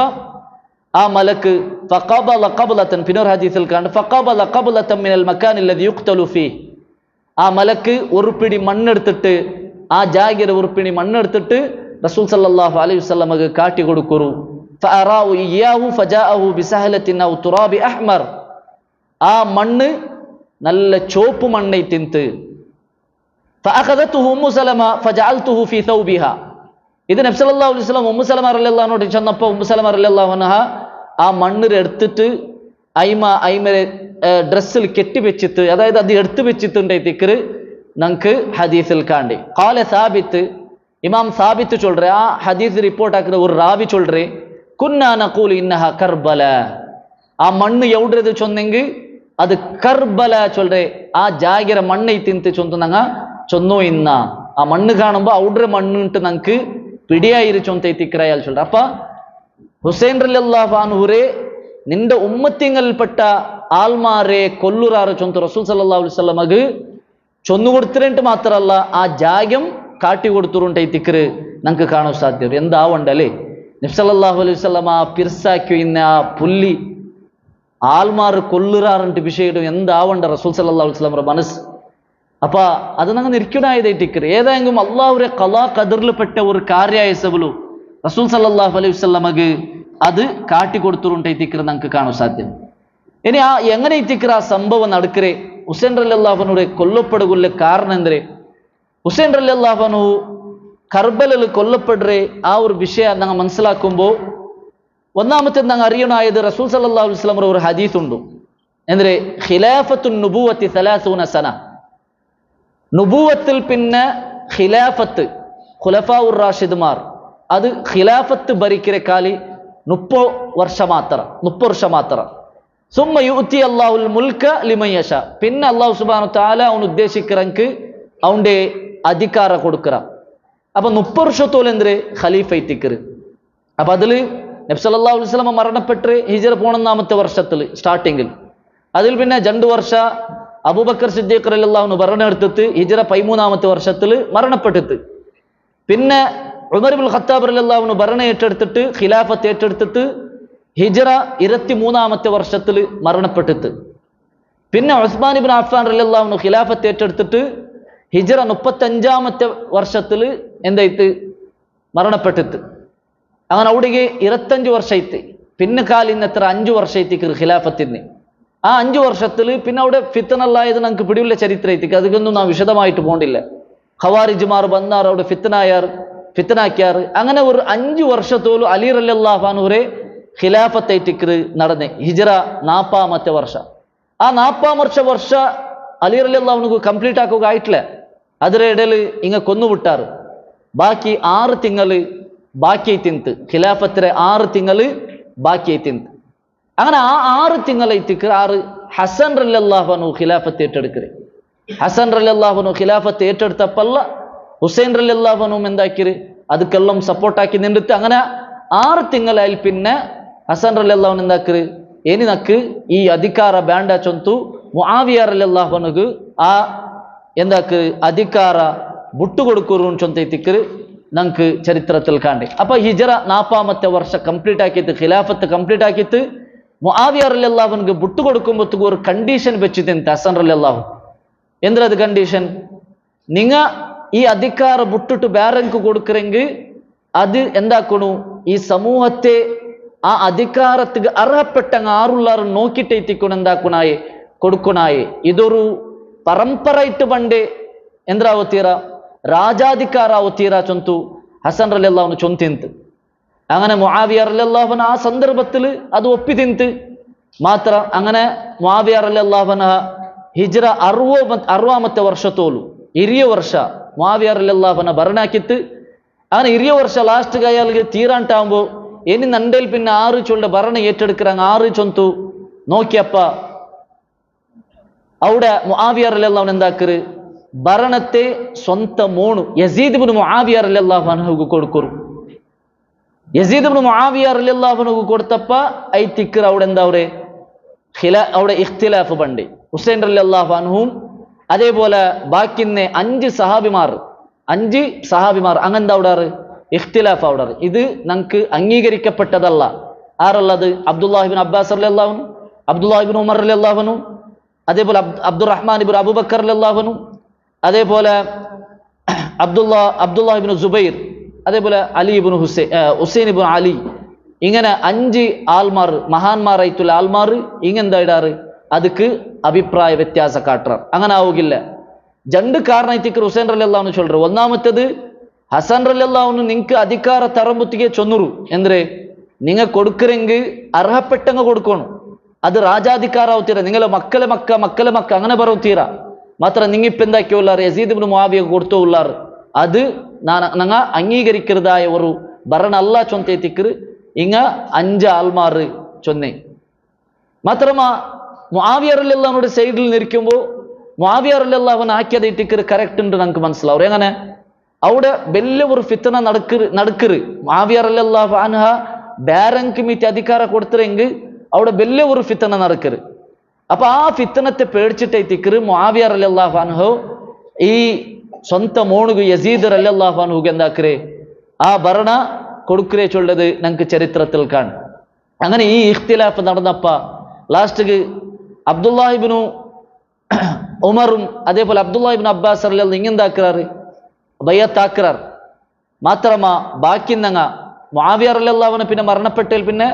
ആ മലക്ക് ഫഖബല ഖബ്ലതൻ, പിന്നൊരു ഹദീസിൽ കാണും ഫഖബല ഖബ്ലതൻ മിനൽ മകാനി അല്ലദി യുഖ്തലു ഫീഹി. ആ മലക്ക് ഒരു പിടി മണ്ണെടുത്തിട്ട് ആ ജാഗിയുടെ ഒരു പിടി മണ്ണെടുത്തിട്ട് റസൂൽ സല്ലല്ലാഹു അലൈഹി വസല്ലമക്ക് കാട്ടി കൊടുക്കുറു. ഫഅറാഉ ഇയ്യാഹു ഫജാഅഹു ബിസഹലത്തിൻ ഔ തുറാബി അഹ്മർ. ആ മണ്ണ് നല്ല ചോപ്പ് മണ്ണை തിന്ത്. ഫഅഖദതുഹു ഉമ്മു സലമ ഫജഅൽതുഹു ഫീ തൗബിഹ. ഇത് നബി സല്ലല്ലാഹു അലൈഹി വസല്ലം ഉമ്മു സലമ റളിയല്ലാഹു അൻഹ ചെന്നപ്പോൾ ഉമ്മു സലമ റളിയല്ലാഹു അൻഹ ആ മണ്ണ് എടുത്തിട്ട് ഐമരെ ഡ്രസ്സിൽ കെട്ടിവെച്ചിട്ട്, അതായത് അത് എടുത്തു വെച്ചിട്ടുണ്ടെത്തിക്കറ് നമുക്ക് ഹദീസിൽ കാണ്ടി. ഖാല സാബിത്ത്, ഇമാം സാബിത്ത് ചൊല്റേ, ആ ഹദീസ് റിപ്പോർട്ട് ആക്കുന്ന ഒരു റാവി ചൊല്റേ, കുന്നാ നഖൂലു ഇന്നഹ കർബല. ആ മണ്ണ് എവിടെത് ചൊന്നെങ്കിൽ അത് കർബല ചൊല്റേ. ആ ജാഗിര മണ്ണை തിന്ത് ചൊന്തു നങ്ങ ചൊന്നു ഇന്ന. ആ മണ്ണ് കാണുമ്പോ ഔഡ്രെ മണ്ണിട്ട് നമുക്ക് പിടിയായിരു ചൊന്തൈത്തിക്കറ അയാൾ ചൊല്റ. അപ്പൊ ഹുസൈൻ റളിയല്ലാഹു അൻഹുരെ നിന്റെ ഉമ്മത്തിങ്ങൽപ്പെട്ട ആൾമാരെ കൊല്ലുറാറ് ചൊന്തു റസൂൽ സല്ലല്ലാഹു അലൈഹി വസല്ലമക്ക് ചൊന്നു കൊടുത്തിട്ട് മാത്രമല്ല ആ ജാഗ്യം കാട്ടി കൊടുത്തുറുണ്ടൈത്തിക്കറ് നമുക്ക് കാണാൻ സാധ്യത. എന്താവണ്ടല്ലേ നബി സല്ലല്ലാഹു അലൈഹി വസല്ലമ പിർസാക്കി ഇന്ന ആ പുല്ലി ആൾമാർ കൊല്ലുറാറിട്ട് വിഷയം എന്താവണ്ട റസൂൽ സല്ലല്ലാഹു അലൈഹി വസല്ലമയുടെ മനസ്സ്. അപ്പൊ അത് ഞങ്ങൾ നിൽക്കണായതായിട്ടിക്കറ്. ഏതെങ്കിലും അള്ളാഹുരെ ഖലാ ഖദറിൽപ്പെട്ട ഒരു കാര്യമായ സബലു റസൂൽ സല്ലല്ലാഹു അലൈഹി വസല്ലമക്ക് അത് കാട്ടി കൊടുത്തുറുണ്ടൈത്തിക്കറ് നമുക്ക് കാണാൻ സാധ്യം. ഇനി ആ എങ്ങനെ ഇത്തിക്കറ ആ സംഭവം നടക്കറേ? ഹുസൈൻ റളിയല്ലാഹു അൻഹുരെ കൊല്ലപ്പെടുകയുള്ള കാരണം എന്തേ? ഹുസൈൻ റളിയല്ലാഹു അൻഹു കർബലയിൽ കൊല്ലപ്പെടുറേ ആ ഒരു വിഷയം ഞങ്ങൾ മനസ്സിലാക്കുമ്പോൾ ഒന്നാമത്തെ ഞങ്ങൾ അറിയണായത് റസൂൽ സല്ലല്ലാഹു അലൈഹി വസല്ലമയുടെ ഒരു ഹദീസ് ഉണ്ട്. എന്തേ? ഖിലാഫത്തുൻ നുബുവത്തി 30 സന. നുബുവത്തിൽ പിന്നെ ഖിലാഫത്ത് ഖുലഫാഉർ റാഷിദ്മാർ അത് ഖിലാഫത്ത് ഭരിക്കിற കാലി 30 വർഷം മാത്ര. സുമ്മ യുഅതി അല്ലാഹുൽ മുൽക ലിമൻ യശാ. പിന്നെ അല്ലാഹു സുബ്ഹാനഹു തആല അവൻ ഉദ്ദേശിക്കറങ്ക് അവന്റെ അധികാര കൊടുക്കറ. അപ്പൊ 30 വർഷത്തോളം എന്തേ ഖലീഫ ഇത്തിക്കറ്. അപ്പൊ അതില് നബി സല്ലല്ലാഹു അലൈഹി വസല്ലം മരണപ്പെട്ട് ഹിജ്റ 11ാമത്തെ വർഷത്തിൽ സ്റ്റാർട്ടിങ്ങിൽ. അതിൽ പിന്നെ 2 വർഷ അബൂബക്കർ സിദ്ദീഖ് റളിയല്ലാഹു അൻഹു ഭരണം എടുത്തിട്ട് ഹിജ്റ 13ാമത്തെ വർഷത്തിൽ മരണപ്പെട്ടിട്ട്, പിന്നെ ഉമർ ഇബ്നുൽ ഖത്താബ് റളിയല്ലാഹു അൻഹു ഭരണം ഏറ്റെടുത്തിട്ട് ഖിലാഫത്ത് ഏറ്റെടുത്തിട്ട് ഹിജ്റ 23ാമത്തെ വർഷത്തിൽ മരണപ്പെട്ടിട്ട്, പിന്നെ ഉസ്മാൻ ഇബ്നു അഫ്ഫാൻ റളിയല്ലാഹു അൻഹു ഖിലാഫത്ത് ഏറ്റെടുത്തിട്ട് ഹിജറ 35-ാമത്തെ വർഷത്തിൽ എന്തായിട്ട് മരണപ്പെട്ടിട്ട്. അങ്ങനെ അവിടേക്ക് 25 വർഷമായിട്ട് പിന്നെ കാലിന്ന് എത്ര 5 വർഷമായിട്ട് ഖിലാഫത്തിന്. ആ 5 വർഷത്തിൽ പിന്നെ അവിടെ ഫിത്തനല്ലായത് നമുക്ക് പിടിയുള്ള ചരിത്രമായിട്ട് അതൊന്നും നാം വിശദമായിട്ട് പോകണ്ടില്ല. ഖവാരിജ്മാർ വന്നാർ, അവിടെ ഫിത്തനാക്കിയാറ്. അങ്ങനെ ഒരു 5 വർഷത്തോളം അലി റളിയല്ലാഹു അൻഹുരെ ഖിലാഫത്തായിട്ട് നടന്നേ. ഹിജറ 40-ാമത്തെ വർഷം. ആ 40 വർഷ അലി റളിയല്ലാഹു അൻഹു കംപ്ലീറ്റ് ആക്കുക ആയിട്ടില്ല. അതിനിടയിൽ കൊന്നുവിട്ടാറ്. ബാക്കി 6 തിങ്കൾ ബാക്കിയായി തിന്ത്. ഖിലാഫത്തിലെ 6 തിങ്കൾ ബാക്കിയായി തിന്ത്. അങ്ങനെ ആ 6 തിങ്കളായിട്ട് ഹസൻ റളിയല്ലാഹു അൻഹു ഖിലാഫത്ത് ഏറ്റെടുക്കരുത്. ഹസൻ റളിയല്ലാഹു അൻഹു ഖിലാഫത്ത് ഏറ്റെടുത്തപ്പല്ല ഹുസൈൻ റളിയല്ലാഹു അൻഹു എന്താക്കിയത് ಅದಕ್ಕೆಲ್ಲം സപ്പോർട്ടാക്കി നിന്നിട്ട് അങ്ങനെ 6 തിങ്കളായി പിന്നെ ഹസൻ റളിയല്ലാഹു അൻഹു എന്താക്കര് ഇനി നക്ക് ഈ അധികാര ಬೇಡ ಚೊಂತು മുആവിയ റളിയല്ലാഹു അൻഹു ആ എന്താക്ക് അധികാര വിട്ടുകൊടുക്കുರು ചൊന്തೈತಿക്കര് നമുക്ക് ചരിത്രത്തിൽ കാണ്ടി. അപ്പൊ ഹിജറ 40-ാമത്തെ വർഷം കംപ്ലീറ്റ് ആക്കിയിട്ട് ഖിലാഫത്ത് കംപ്ലീറ്റ് ആക്കിയിട്ട് മുആവിയ റളിയല്ലാഹു അൻഹു വിട്ടുകൊടുക്കുമ്പോഴത്തേക്ക് ഒരു കണ്ടീഷൻ വെച്ചിട്ടുണ്ട് ഹസൻ റളിയല്ലാഹു. എന്ത് കണ്ടീഷൻ? നിങ്ങ ഈ അധികാര വിട്ടിട്ട് വേറെക്ക് കൊടുക്കരെങ്കിൽ അത് എന്താക്കണു ഈ സമൂഹത്തെ ആ അധികാരത്തിന് അർഹപ്പെട്ടങ്ങ് ആറുള്ളാറും നോക്കിയിട്ട് എത്തിക്കണം എന്താക്കുണായേ കൊടുക്കണായേ. ഇതൊരു പരമ്പരയിട്ട് പണ്ടേ എന്താവത്തീറ രാജാധികാരാവത്തീറ ചൊന്തു ഹസൻ റളിയല്ലാഹു അൻഹു ചൊന്തിന്ത്. അങ്ങനെ മുആവിയ റളിയല്ലാഹു അൻഹു ആ സന്ദർഭത്തിൽ അത് ഒപ്പി തിന്ത് മാത്ര. അങ്ങനെ മുആവിയ റളിയല്ലാഹു അൻഹു ഹിജ്റ 60-ാമത്തെ വർഷത്തോലും 20 വർഷ മുആവിയ റളിയല്ലാഹു അൻഹു ഭരണാക്കിത്ത്. അങ്ങനെ 20 വർഷം ലാസ്റ്റ് കയ്യാൾക്ക് തീരാണ്ടാകുമ്പോൾ ഇനി നണ്ടയിൽ പിന്നെ 6 ചൊല്ലുടെ ഭരണം ഏറ്റെടുക്கிறாங்க. 6 ചൊന്തു നോക്കിയപ്പ അവിടെ മുആവിയ റളിയല്ലാഹു അൻഹു എന്താക്കര് ഭരണത്തെ സ്വന്തം മോണു യസീദ് ഇബ്നു മുആവിയ റളിയല്ലാഹു അൻഹുക്ക് കൊടുക്കുರು. യസീദ് ഇബ്നു മുആവിയ റളിയല്ലാഹു അൻഹുക്ക് കൊടുത്തപ്പ ഐതിക്കർ അവിടെ എന്താ അവിടെ ഇഖ്തിലാഫ് പണ്ട്. ഹുസൈൻ റളിയല്ലാഹു അൻഹും അതേപോലെ ബാക്കിന്നെ 5 സഹാബിമാർ അങ്ങനെന്താ അവിടെ ഇഖ്തിലാഫ് അവിടെ. ഇത് നമുക്ക് അംഗീകരിക്കപ്പെട്ടതല്ല. ആരുള്ളത്? അബ്ദുല്ലാഹിബ്നു അബ്ബാസ് റളിയല്ലാഹു അൻഹു, അബ്ദുല്ലാഹിബ്നു ഉമർ റളിയല്ലാഹു അൻഹു, അതേപോലെ അബ്ദുറഹ്മാൻ ഇബ്നു അബൂബക്കർ റളിയല്ലാഹു അൻഹു, അതേപോലെ അബ്ദുല്ലാഹിബ്നു സുബൈർ, അതേപോലെ അലി ഇബ്നു ഹുസൈൻ ഇബ്നു അലി. ഇങ്ങനെ 5 ആൾമാർ മഹാന്മാരായിട്ടുള്ള ആൾമാർ ഇങ്ങെന്താ ഇടാറ് அதுக்கு അഭിപ്രായ വ്യത്യാസം കാട്ടാറ്. അങ്ങനെ ആവുകില്ല. 2 കാരണത്തിക്ക് ഹുസൈൻ റളിയല്ലാഹു അൻഹു ചൊല്ലറ്. ഒന്നാമത്തേത് ഹസൻ റളിയല്ലാഹു അൻഹു നിങ്ങൾക്ക് അധികാര തറമ്പുത്തിಗೆ ചൊന്നുරු എന്ത് നിങ്ങൾ കൊടുക്കരെങ്കിൽ അർഹപ്പെട്ടങ്ങ് കൊടുക്കണം. അത് രാജാധികാരാവത്തീര നിങ്ങളെ മക്കളെ മക്ക അങ്ങനെ പറവത്തീര മാത്ര. നിങ്ങിപ്പ എന്താക്കിയുള്ളാറ് യസീദ് ഇബ്നു മുആവിയ കൊടുത്തോ ഉള്ളാറ്. അത് ഞങ്ങ അംഗീകരിക്കുന്നതായ ഒരു ഭരണ അല്ല ചൊന്തേത്തിക്കറ് 5 ആൾമാർ ചൊന്നേ. മാത്രമാ മുആവിയ റളിയല്ലാഹു അൻഹുടെ സൈഡിൽ നിൽക്കുമ്പോൾ മുആവിയ റളിയല്ലാഹു അൻഹു ആക്കിയത് ഇട്ടിക്കറ് കറക്റ്റ് ഉണ്ട് നമുക്ക് മനസ്സിലാവും. എങ്ങനെ അവിടെ വലിയ ഒരു ഫിത്തന നടക്കറ്. മുആവിയ റളിയല്ലാഹു അൻഹു ಬೇರೆಂക്ക് മീറ്റ് അധികാര കൊടുത്തരെങ്കിൽ അവിടെ വലിയ ഒരു ഫിത്തന നടക്കറ്. അപ്പൊ ആ ഫിത്തനത്തെ പേടിച്ചിട്ടേത്തിക്കറ് മുആവിയ റളിയല്ലാഹു അൻഹു ഈ സ്വന്തം മോണുകു യസീദ് റളിയല്ലാഹു അൻഹുക്ക് എന്താക്കരേ ആ ഭരണ കൊടുക്കരേ ചൊല്ലത് നമുക്ക് ചരിത്രത്തിൽ കാണും. അങ്ങനെ ഈ ഇഖ്തിലാഫ് നടന്നപ്പ ലാസ്റ്റ് അബ്ദുല്ലാഹിബ്നു ഉമറും അതേപോലെ അബ്ദുല്ലാഹിബ്നു അബ്ബാസ് റളിയല്ലാഹു അൻഹു ഇങ്ങെന്താക്കാറ് ബയ്യത്താക്കാറ്. മാത്രമാ ബാക്കി മുആവിയ റളിയല്ലാഹു അൻഹു പിന്നെ മരണപ്പെട്ടതിൽ പിന്നെ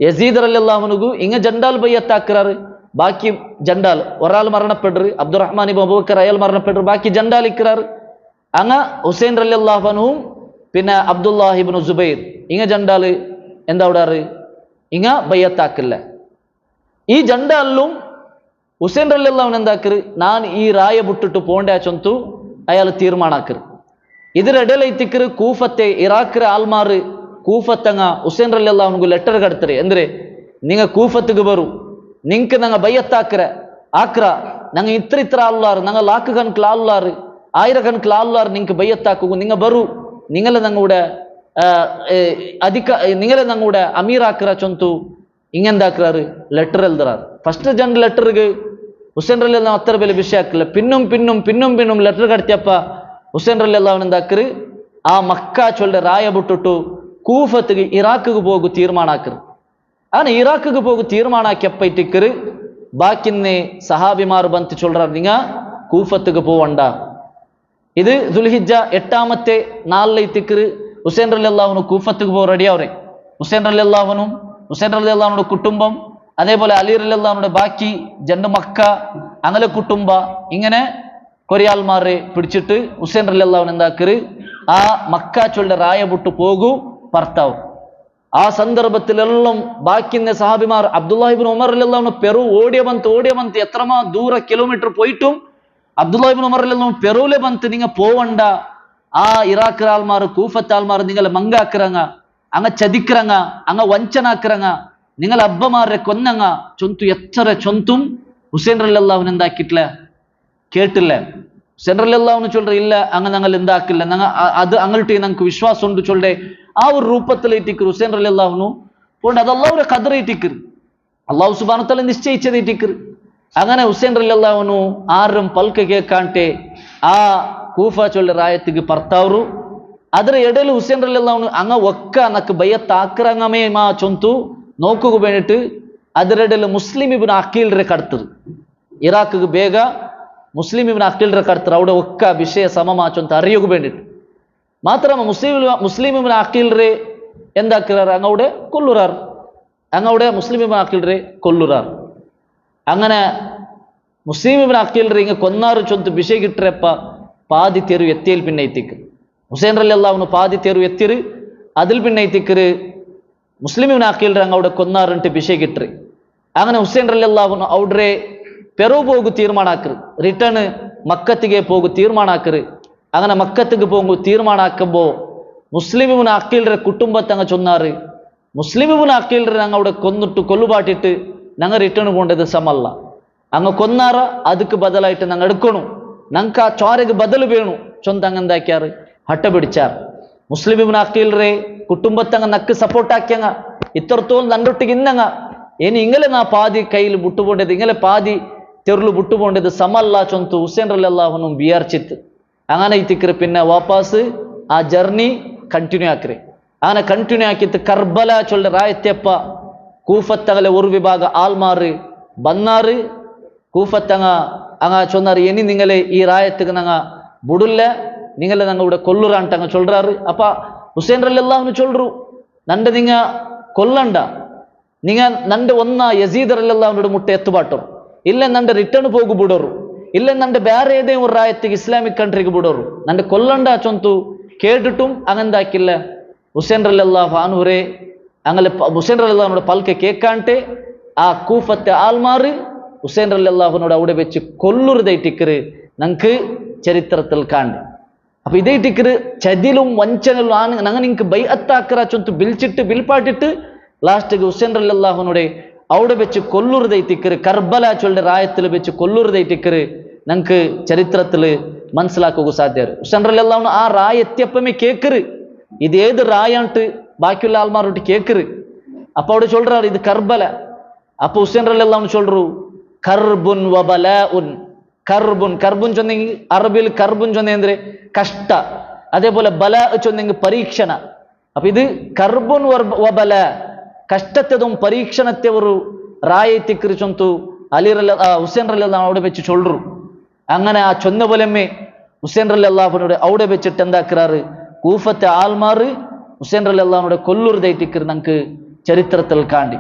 യസീദ് റളിയല്ലാഹു അൻഹു ജണ്ടാൽ ബയ്യത്താക്കാറ്. ബാക്കി ജണ്ടാൽ ഒരാൾ മരണപ്പെട്ടു, അബ്ദുറഹ്മാൻ ഇബ്നു അബൂബക്കർ അയാൾ മരണപ്പെട്ടു, ബാക്കി ജണ്ടാൽ ഇക്രാർ. ഹുസൈൻ റളിയല്ലാഹു അൻഹു പിന്നെ അബ്ദുല്ലാഹിബ്നു സുബൈർ ജണ്ടാൽ എന്താ വിടാറ് ബയ്യത്താക്കില്ല. ഈ ജണ്ടാലിലും ഹുസൈൻ റളിയല്ലാഹു അൻഹു എന്താക്കറ് ഞാൻ ഈ റായ വിട്ടിട്ട് പോണ്ട ചൊന്തു അയാൾ തീരുമാനാക്കറ്. ഇതിനിടയിലെത്തിക്കറ് കൂഫത്തെ ഇറാഖിലെ ആൾമാർ കൂഫത്തങ്ങ ഹുസൈൻ റളിയല്ലാഹു അൻഹു ലെറ്റർ കടത്തറ്. എന്തിരെ നിങ്ങൾ കൂഫത്തുക്ക് വരൂ, നിങ്ങൾക്ക് ഞങ്ങൾ ബയ്യത്താക്കര ആക്ര ഞങ്ങൾ ഇത്ര ആളുള്ളാറ്, ഞങ്ങൾ ലാക്ക് കണക്കിൽ ആളുള്ളാറ്, 1000 കണക്കിൽ ആളുള്ളാറ് നിങ്ങൾക്ക് ബയ്യത്താക്കുക, നിങ്ങൾ വരൂ, നിങ്ങളെ ഞങ്ങളുടെ ഞങ്ങളുടെ അമീറാക്കറ ചൊന്തു ഇങ്ങെന്താക്കാറ് ലെറ്റർ എഴുതാറ്. ഫസ്റ്റ് 2 ലെറ്റർക്ക് ഹുസൈൻ റളിയല്ലാഹു അത്ര വലിയ വിഷയാക്കില്ല. പിന്നും ലെറ്റർ കടത്തിയപ്പ ഹുസൈൻ റളിയല്ലാഹു അൻഹു എന്താക്കറ് ആ മക്ക ചൊല്ല റായ വിട്ടിട്ടു കൂഫത്തുക്ക് ഇറാഖിക്ക് പോകും തീരുമാനാക്കറ്. അങ്ങനെ ഇറാഖിക്ക് പോകും തീരുമാനാക്കിയപ്പറ്റിക്കറ് ബാക്കിന്നെ സഹാബിമാർ ബന്ത് ചൊല്ലാറ് നിങ്ങൾ കൂഫത്തുക്ക് പോവണ്ട, ഇത് ദുൽഹിജ്ജ 8ാമത്തെ നാളിലേത്തിക്ക് ഹുസൈൻ റളിയല്ലാഹു കൂഫത്തേക്ക് പോ റെഡിയാവരെ. ഹുസൈൻ റളിയല്ലാഹുവിന്റെ കുടുംബം, അതേപോലെ അലി റളിയല്ലാഹുവിന്റെ ബാക്കി ജണ്ട് മക്ക അങ്ങനെ കുടുംബ ഇങ്ങനെ കൊറിയാൾമാരെ പിടിച്ചിട്ട് ഹുസൈൻ റളിയല്ലാഹു എന്താക്കര് ആ മക്ക ചൊല്ലുടെ റായ വിട്ടു പോകൂ ഭർത്താവ്. ആ സന്ദർഭത്തിലെല്ലാം ബാക്കിന്റെ സഹാബിമാർ അബ്ദുല്ലാഹി ഇബ്നു ഉമർ റളിയല്ലാഹു പെറു ഓടിയ ബന്ത് എത്രമാ ദൂര കിലോമീറ്റർ പോയിട്ടും അബ്ദുല്ലാഹി ഇബ്നു ഉമർ റളിയല്ലാഹു പെറുവിലെ ബന്ത് നിങ്ങ പോവണ്ട, ആ ഇറാഖ് ആൾമാർ കൂഫത്ത് ആൾമാർ നിങ്ങളെ മങ്കാക്കിറങ്ങ, അങ്ങ ചതിക്കിറങ്ങ, അങ്ങ വഞ്ചനാക്കിറങ്ങ, നിങ്ങൾ അബ്ബമാരെ കൊന്നങ്ങ ചൊന്തു എത്ര ചൊന്തും ഹുസൈൻ റളിയല്ലാഹു എന്താക്കിട്ടില്ല, കേട്ടില്ല. ഹുസൈൻ റളിയല്ലാഹു ചൊല്ലെ ഇല്ല അങ്ങ് ഞങ്ങൾ എന്താക്കില്ല, അത് അങ്ങോട്ട് ഞങ്ങൾക്ക് വിശ്വാസം ഉണ്ട് ചൊല്ലെ ആ ഒരു രൂപത്തിലേറ്റിക്കർ ഹുസൈൻ റളിയല്ലാഹു പോണ്ട്. അത് അള്ളാഹുടെ ഖദറേറ്റിക്കർ, അള്ളാഹു സുബ്ഹാനഹു വ തആല നിശ്ചയിച്ചതേറ്റിക്കർ. അങ്ങനെ ഹുസൈൻ റളിയല്ലാഹു ആരും പൽക്ക് കേൾക്കാണ്ടെ ആ കൂഫ ചൊല്ലെ റായത്തിക്ക് ഭർത്താവു. ಅದರ ಎಡೆಲು ಹುಸೇನ್ ರಲಿಯಲ್ಲಾಹು ಅಂಗ ಒಕ್ಕ ನಕ್ ಬಯ್ಯತ್ ಆಕ್ರಂಗಮೇ ಮಾ ಚೊಂತು ನೋಕುಗು ಬೇಣಿಟ್ಟು ಅದರೆಡೆಲು ಮುಸ್ಲಿಂ ಇಬ್ನ್ ಅಕೀಲ್ ರೇ ಕಡ್ತರು ಇರಾಕ್ಗೆ ಬೇಗ ಮುಸ್ಲಿಂ ಇಬ್ನ್ ಅಕೀಲ್ ರೇ ಕಡ್ತರು ಅವಡೆ ಒಕ್ಕ ವಿಷಯ ಸಮ ಮಾ ಚೊಂತು ಅರಿಯುಗು ಬೇಣಿಟ್ಟು ಮಾತ್ರ ಮುಸ್ಲಿಂ ಇಬ್ನ್ ಅಕೀಲ್ ರೇ എന്താക്കിറാർ അങ്ങവിടെ കൊല്ലുറാർ, അങ്ങവിടെ മുസ്ലിം ഇബ്ൻ അഖീൽ റേ കൊല്ലുറാർ. അങ്ങനെ മുസ്ലിം ഇബ്ൻ അഖീൽ റേ ഇങ്ങ കൊന്നാറ് ചൊന്ത് വിഷയിട്ടെപ്പ പാതി തെരു എത്തിയിൽ പിന്നെ എത്തിക്ക് ഹുസൈൻ റളിയല്ലാഹു പാതി തെരു എത്തിര് അതിൽ പിന്നെ എത്തിക്കര് മുസ്ലിം ഇബ്ൻ അഖീൽ റേ അങ്ങവിടെ കൊന്നാറിട്ട് വിഷയിട്ടെ. അങ്ങനെ ഹുസൈൻ റളിയല്ലാഹു അവിടെ പെറു പോകു തീരുമാനാക്കര്, റിട്ടേൺ മക്കത്തിಗೆ പോകു തീരുമാനാക്കര്. അങ്ങനെ മക്കത്തിക്ക് പോകു തീരുമാനാക്കുമ്പോ മുസ്ലിം ഇബ്ൻ അഖീൽ റേ കുടുംബത്തെ അങ്ങ് ചൊന്നാറ്, മുസ്ലിം ഇബ്ൻ അഖീൽ റേ അങ്ങ് അവിടെ കൊന്നിട്ട് കൊല്ലുപാട്ടിട്ട് ഞങ്ങൾ റിട്ടേൺ പോകേണ്ടത് സമല്ല, അങ്ങ് കൊന്നാറ ಅದಕ್ಕೆ ಬದಲಾയിട്ട് ഞങ്ങൾ എടുക്കണു, ഞങ്ങൾക്ക് ആ ചോരക്ക് ബദൽ വേണു ചൊന്ത അങ്ങ് എന്താക്കിയാറ് ഹട്ട പിടിച്ചാർ. മുസ്ലിം ഇബ്ൻ അഖീൽ റേ കുടുംബത്തെ അങ്ങ് നക്ക് സപ്പോർട്ടാക്കിയങ്ങ ഇത്രത്തോളം നണ്ടൊട്ടിಗೆ ഇന്നങ്ങ ಏನು ಇಂಗಲೆ ನಾ ಪಾದಿ ಕೈಲಿ ಬಿಟ್ಟು ಬೋಂಡದು ಇಂಗಲೆ ಪಾದಿ ತೆರಳು ಬಿಟ್ಟು ಬೋಂಡದು ಸಮಲ್ಲ ಚೊಂತು ಹುಸೇನ್ ರಲಿಯಲ್ಲಾಹು ಬಿಯಾರ್ಚಿತ್ತು. അങ്ങനെ ഇത്തിക്കറ് പിന്നെ വാപ്പാസ് ആ ജർണി കണ്ടിന്യൂ ആക്കറ്. അങ്ങനെ കണ്ടിന്യൂ ആക്കിയിട്ട് കർബല ചൊല്ല റായത്തെപ്പ കൂഫത്തകലെ ഒരു വിഭാഗ ആൾമാറ് ബന്നാറ് കൂഫത്തങ്ങ അങ്ങ ചൊന്നാറ് ഇനി നിങ്ങളെ ഈ റായത്തുക്ക് ഞങ്ങ ബുടില്ല, നിങ്ങളെ ഞങ്ങൾ ഇവിടെ കൊല്ലുറാണ്ട് അങ്ങ് ചൊല്ലുറാറ്. അപ്പ ഹുസൈൻ റളിയല്ലാഹു ചൊല്ലു നന്റെ നിങ്ങ കൊല്ലണ്ട, നിങ്ങ നന്റെ ഒന്ന യസീദ് റളിയല്ലാഹുവിന്റെ മുട്ട എത്തുപാട്ടರು, ಇಲ್ಲ ನಂಡೆ ರಿಟರ್ನ್ ಹೋಗು ಬಿಡೋರು, ಇಲ್ಲ ನಂಡೆ ಬೇರೆ ಏದೇ ಒಂದು ರಾಯತ್ತಿಗೆ ಇಸ್ಲಾಮಿಕ್ ಕಂಟ್ರಿಗೆ ಬಿಡೋರು, ನಂಡೆ ಕೊಲ್ಲಂಡ ಚೊಂತು കേട്ടിട്ടും അങ്ങനെന്താക്കില്ല. ഹുസൈൻ റളിയല്ലാഹു അൻഹുരെ അങ്ങനെ ഹുസൈൻ റളിയല്ലാഹുവിന്റെ പൽക്കെ കേൾക്കാണ്ടെ ആ കൂഫത്തെ ആൾമാറ് ഹുസൈൻ റളിയല്ലാഹുവിനോട് അവിടെ വെച്ച് കൊല്ലുറുതൈറ്റിക്കറ് ഞങ്ങൾക്ക് ചരിത്രത്തിൽ കാണ്ട്. അപ്പൊ ഇതേറ്റിക്കറ് ചതിലും വഞ്ചനലും ആണ് ഞങ്ങൾ നിങ്ങൾക്ക് ബൈഅത്താക്കറ ചൊന്തു ബിൽച്ചിട്ട് ബിൽപ്പാട്ടിട്ട് ലാസ്റ്റ് ഹുസൈൻ റളിയല്ലാഹുവിനോട് അവിടെ വെച്ച് കൊല്ലുറുതൈറ്റിക്കറ് കർബല ചൊല്ലുടെ റായത്തിൽ വെച്ച് കൊല്ലുറുതൈറ്റിക്കറ് ഞങ്ങൾക്ക് ചരിത്രത്തിൽ മനസ്സിലാക്കുക സാധ്യത. ഹുസൈൻ റളിയല്ലാഹു ആ റായ എത്തിയപ്പമേ കേക്കറ് ഇത് ഏത് റായാണ്ട് ബാക്കിയുള്ള ആൾമാരോട്ട് കേക്കറ്. അപ്പൊ അവിടെ ചൊല്ലുറാറ് ഇത് കർബല. അപ്പൊ ഹുസൈൻ റളിയല്ലാഹു ചൊല്ലു കർബുൻ വബലാഉൻ. കർബുൻ കർബുൻ ചൊന്നെങ്കിൽ അറബിയിൽ കർബുൻ ചൊന്നേന്ദ്രെ കഷ്ട, അതേപോലെ ബല ചൊന്നെങ്കിൽ പരീക്ഷണ. അപ്പൊ ഇത് കർബുൻ വബല കഷ്ടത്തതും പരീക്ഷണത്തെ ഒരു റായത്തിക്കറി ചൊന്തു അലി ഹുസൈൻ റളിയല്ലാഹു അവിടെ വെച്ച് ചൊല്ലു. അങ്ങനെ ആ ചൊന്ന പോലെമ്മേ ഹുസൈൻ റളിയല്ലാഹുവിനോട് അവിടെ വെച്ചിട്ട് എന്താക്കാറ് കൂഫത്തെ ആൾമാറ് ഹുസൈൻ റളിയല്ലാഹുവിനോട് കൊല്ലുറുതൈറ്റിക്കറ് ഞങ്ങൾക്ക് ചരിത്രത്തിൽ കാണ്ടി.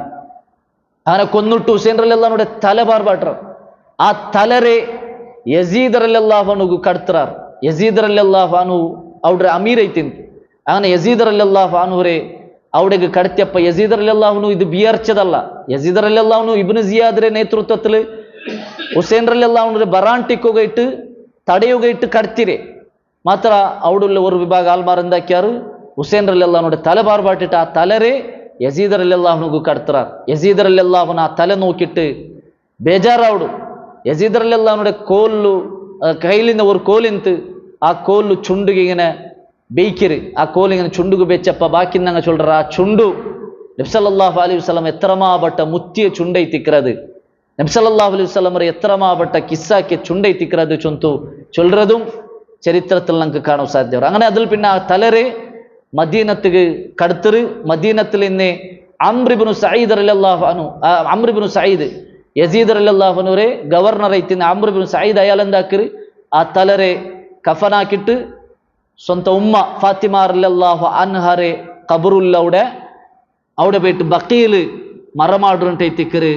അങ്ങനെ കൊന്നിട്ട് ഹുസൈൻ റളിയല്ലാഹുവിനോട് തല പാർപാട്ടർ. ആ തലരെ യസീദ് റളിയല്ലാഹു അൻഹു കടത്തറാർ. യസീദ് റളിയല്ലാഹു അൻഹു അവിടെ അമീർ ಐತಿಂತ. അങ്ങനെ യസീദ് റളിയല്ലാഹു അൻഹുരെ അവിടേക്ക് കടത്തിയപ്പ യസീദ് റളിയല്ലാഹു അൻഹു ഇത് വിയർച്ചതല്ല. യസീദ് റളിയല്ലാഹു അൻഹു ഇബ്നു സിയാദിന്റെ നേതൃത്വത്തിൽ ഹുസൈൻ റളിയല്ലാഹു അൻഹു ബറാണ്ടിക്കുകയിട്ട് തടയുകയിട്ട് കടത്തിരെ മാത്ര അവിടെയുള്ള ഒരു വിഭാഗ ആൾമാർ എന്താക്കിയാറ് ഹുസൈൻ റളിയല്ലാഹുവിന്റെ തല പാർപാട്ടിട്ട് ആ തലരെ യസീദ് റളിയല്ലാഹു അൻഹു കടത്തറാർ. യസീദ് റളിയല്ലാഹു ആ തല നോക്കിയിട്ട് ಬೇಜಾರಾವಡು. യസീദ് റളിയല്ലാഹുവിന്റെ കോല് കയ്യിലിന്ന് ഒരു കോലിന്ത് ആ കോല് ചുണ്ടുಗೆ ഇങ്ങനെ ബേയ്ക്കര്. ആ കോലിങ്ങനെ ചുണ്ടുക്ക് വെച്ചപ്പ ബാക്കി ഞങ്ങൾ ചൊല്ലറ ആ ചുണ്ടു നബി സല്ലല്ലാഹു അലൈഹി വസല്ലം എത്രമാപട്ട മുത്തിയ ചുണ്ടൈത്തിക്കുന്നത്, നബി സല്ലല്ലാഹു അലൈഹി വസല്ലം എത്രമാപട്ട കിസ്സാക്കിയ ചുണ്ടൈത്തിക്കുന്നത് ചൊന്തു ചൊല്ലതും ചരിത്രത്തിൽ ഞങ്ങൾക്ക് കാണാൻ സാധ്യത. അങ്ങനെ അതിൽ പിന്നെ ആ തലരെ മദീനത്തിക്ക് കടത്തറ്. മദീനത്തിൽ ഇന്ന് അംർ ഇബ്നു സഈദ് റളിയല്ലാഹു അൻഹു അംർ ഇബ്നു സഈദ് യസീദ് റളിയല്ലാഹു അൻഹുരെ ഗവർണർ ಐತಿನ അംർ ഇബ്നു സഈദ് അയാൾ എന്താക്കറ് ആ തലരെ കഫനാക്കിയിട്ട് സ്വന്തം ഉമ്മ ഫാത്തിമ റളിയല്ലാഹു അൻഹരെ ഖബറുല്ലവിടെ അവിടെ പോയിട്ട് ബഖീൽ മറമാടുണ്ടേത്തിക്കറ്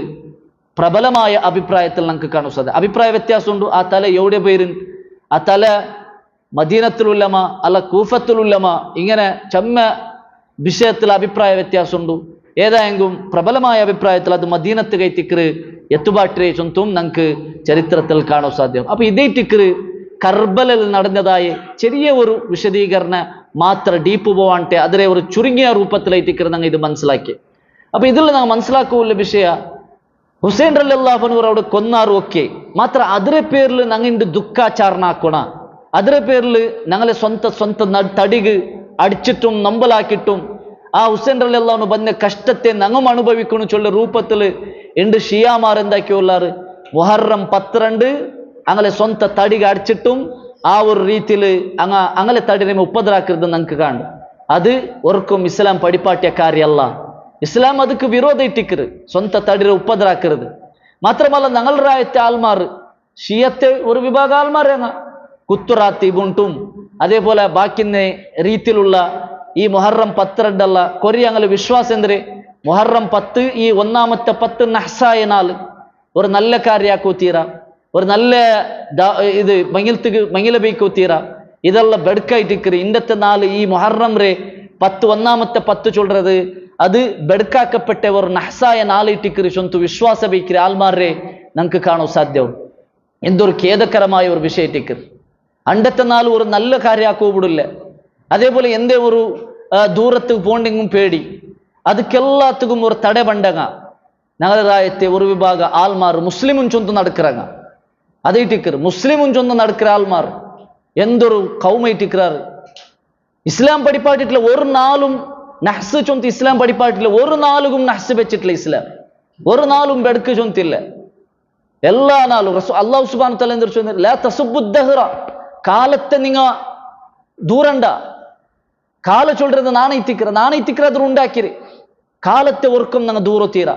പ്രബലമായ അഭിപ്രായത്തിൽ നമുക്ക് കാണാൻ സാധിക്കും. അഭിപ്രായ വ്യത്യാസമുണ്ട്. ആ തല എവിടെ പേരുണ്ട്, ആ തല മദീനത്തുലുല്ലമ അല്ല കൂഫത്തുലുല്ലമ, ഇങ്ങനെ ചമ്മ വിഷയത്തിൽ അഭിപ്രായ വ്യത്യാസമുണ്ട്. ഏതായെങ്കിലും പ്രബലമായ അഭിപ്രായത്തിൽ അത് മദീനത്ത് കൈത്തിക്കറ് എത്തുപാട്ടിരെ ചൊന്തും നമുക്ക് ചരിത്രത്തിൽ കാണാൻ സാധ്യം. അപ്പൊ ഇതേ ടിക്കറ് കർബലിൽ നടന്നതായ ചെറിയ ഒരു വിശദീകരണ മാത്ര ഡീപ്പ് പോവാണ്ടെ അതിലെ ഒരു ചുരുങ്ങിയ രൂപത്തിലായിട്ടിക്കറ് ഞങ്ങൾ ഇത് മനസ്സിലാക്കി. അപ്പൊ ഇതിൽ ഞങ്ങൾ മനസ്സിലാക്കുള്ള വിഷയ ഹുസൈൻ റളിയല്ലാഹു അൻഹു അവിടെ കൊന്നാറും ഒക്കെ മാത്ര അതിരെ പേരിൽ ഞങ്ങളുടെ ദുഃഖാചാരണ ആക്കണ, അതിരെ പേരിൽ ഞങ്ങളെ സ്വന്തം തടിക് അടിച്ചിട്ടും നമ്പലാക്കിയിട്ടും ആ ഹുസൈൻ റളിയല്ലാഹു അൻഹു ಬಂದ കഷ്ടത്തെ ഞങ്ങൾ അനുഭവിക്കണം ചൊല്ല രൂപത്തിൽ ഉണ്ട് ഷിയാമാർ എന്താക്കിയുള്ളാറ് മുഹറം 12 അങ്ങനെ സ്വന്തം തടിക അടിച്ചിട്ടും ആ ഒരു രീതിയിൽ അങ്ങനെ തടിനെ ഉപദ്രാക്കരുത് ഞങ്ങൾക്ക് കാണും. അത് ഒർക്കും ഇസ്ലാം പഠിപ്പാട്ടിയ കാര്യമല്ല. ഇസ്ലാം ಅದಕ್ಕೆ വിരോധ ഇട്ടിക്കരുത്, സ്വന്തം തടിരെ ഉപദ്രാക്കരുത്. മാത്രമല്ല ഞങ്ങളുടെ രാജ്യത്തെ ആൾമാർ ഷിയത്തെ ഒരു വിഭാഗ ആൾമാരാണ് കുത്തുറാത്തി ബുണ്ടും അതേപോലെ ബാക്കിന്ന രീതിയിലുള്ള ഈ മുഹറം 12 അല്ല കൊറി ഞങ്ങൾ വിശ്വാസം എന്തൊരു മുഹറം 10 ഈ ഒന്നാമത്തെ 10 നഹ്സായ നാള് ഒരു നല്ല കാര്യാക്കൂത്തീര, ഒരു നല്ല ഇത് മങ്ങിലബൈക്കൂത്തീര, ഇതെല്ലാം ബെടുക്കായിട്ടിക്കറ്. ഇന്നത്തെ നാള് ഈ മുഹറം റേ 10 ഒന്നാമത്തെ 10 ചൊല്றது അത് ബെടുക്കാക്കപ്പെട്ട ഒരു നഹ്സായ നാളിട്ടിക്കറ് സ്വന്തം വിശ്വാസ ബൈക്കിற ആൾമാരെ നമുക്ക് കാണാൻ സാധ്യവും. എന്തൊരു ഖേദകരമായ ഒരു വിഷയത്തിക്കറ്. അണ്ടത്തെ നാൾ ഒരു നല്ല കാര്യാക്കൂപിടില്ല. അതേപോലെ എന്തേ ഒരു ദൂരത്ത് പോണ്ടെങ്കും പേടി, അതുക്കെല്ലാത്തുക്കും ഒരു തട പണ്ടങ്ങ ഞങ്ങളുടെ രാജ്യത്തെ ഒരു വിഭാഗ ആൾമാർ മുസ്ലിമും ചൊന്ത് നടக்கிறാங்க. അതേറ്റിക്കറ് മുസ്ലിമും ചൊന്ത് നടக்கிற ആൾമാർ എന്തൊരു കൗമൈറ്റിക്കാറ്. ഇസ്ലാം പഠിപ്പാട്ടിട്ടില്ല ഒരു നാളും നഹ്സ് ചൊന്ത് ഇസ്ലാം പഠിപ്പാട്ടില്ല, ഒരു നാളും നഹ്സ് വെച്ചിട്ടില്ല. ഇസ്ലാം ഒരു നാളും ബെടുക്ക് ചൊന്തില്ല. എല്ലാ നാളും അല്ലാഹു സുബ്ഹാനഹു വ തആല എന്തൊരു ചൊല്ലുന്നു, ലാ തസുബ്ബുദ്ദഹ്റ, കാലത്തെ നിങ്ങ ദൂരണ്ട. കാല ചൊല്றது നാണയിത്തിക്കറ അത് ഉണ്ടാക്കിര് കാലത്തെ ഓർക്കും ഞങ്ങൾ ദൂരത്തീര.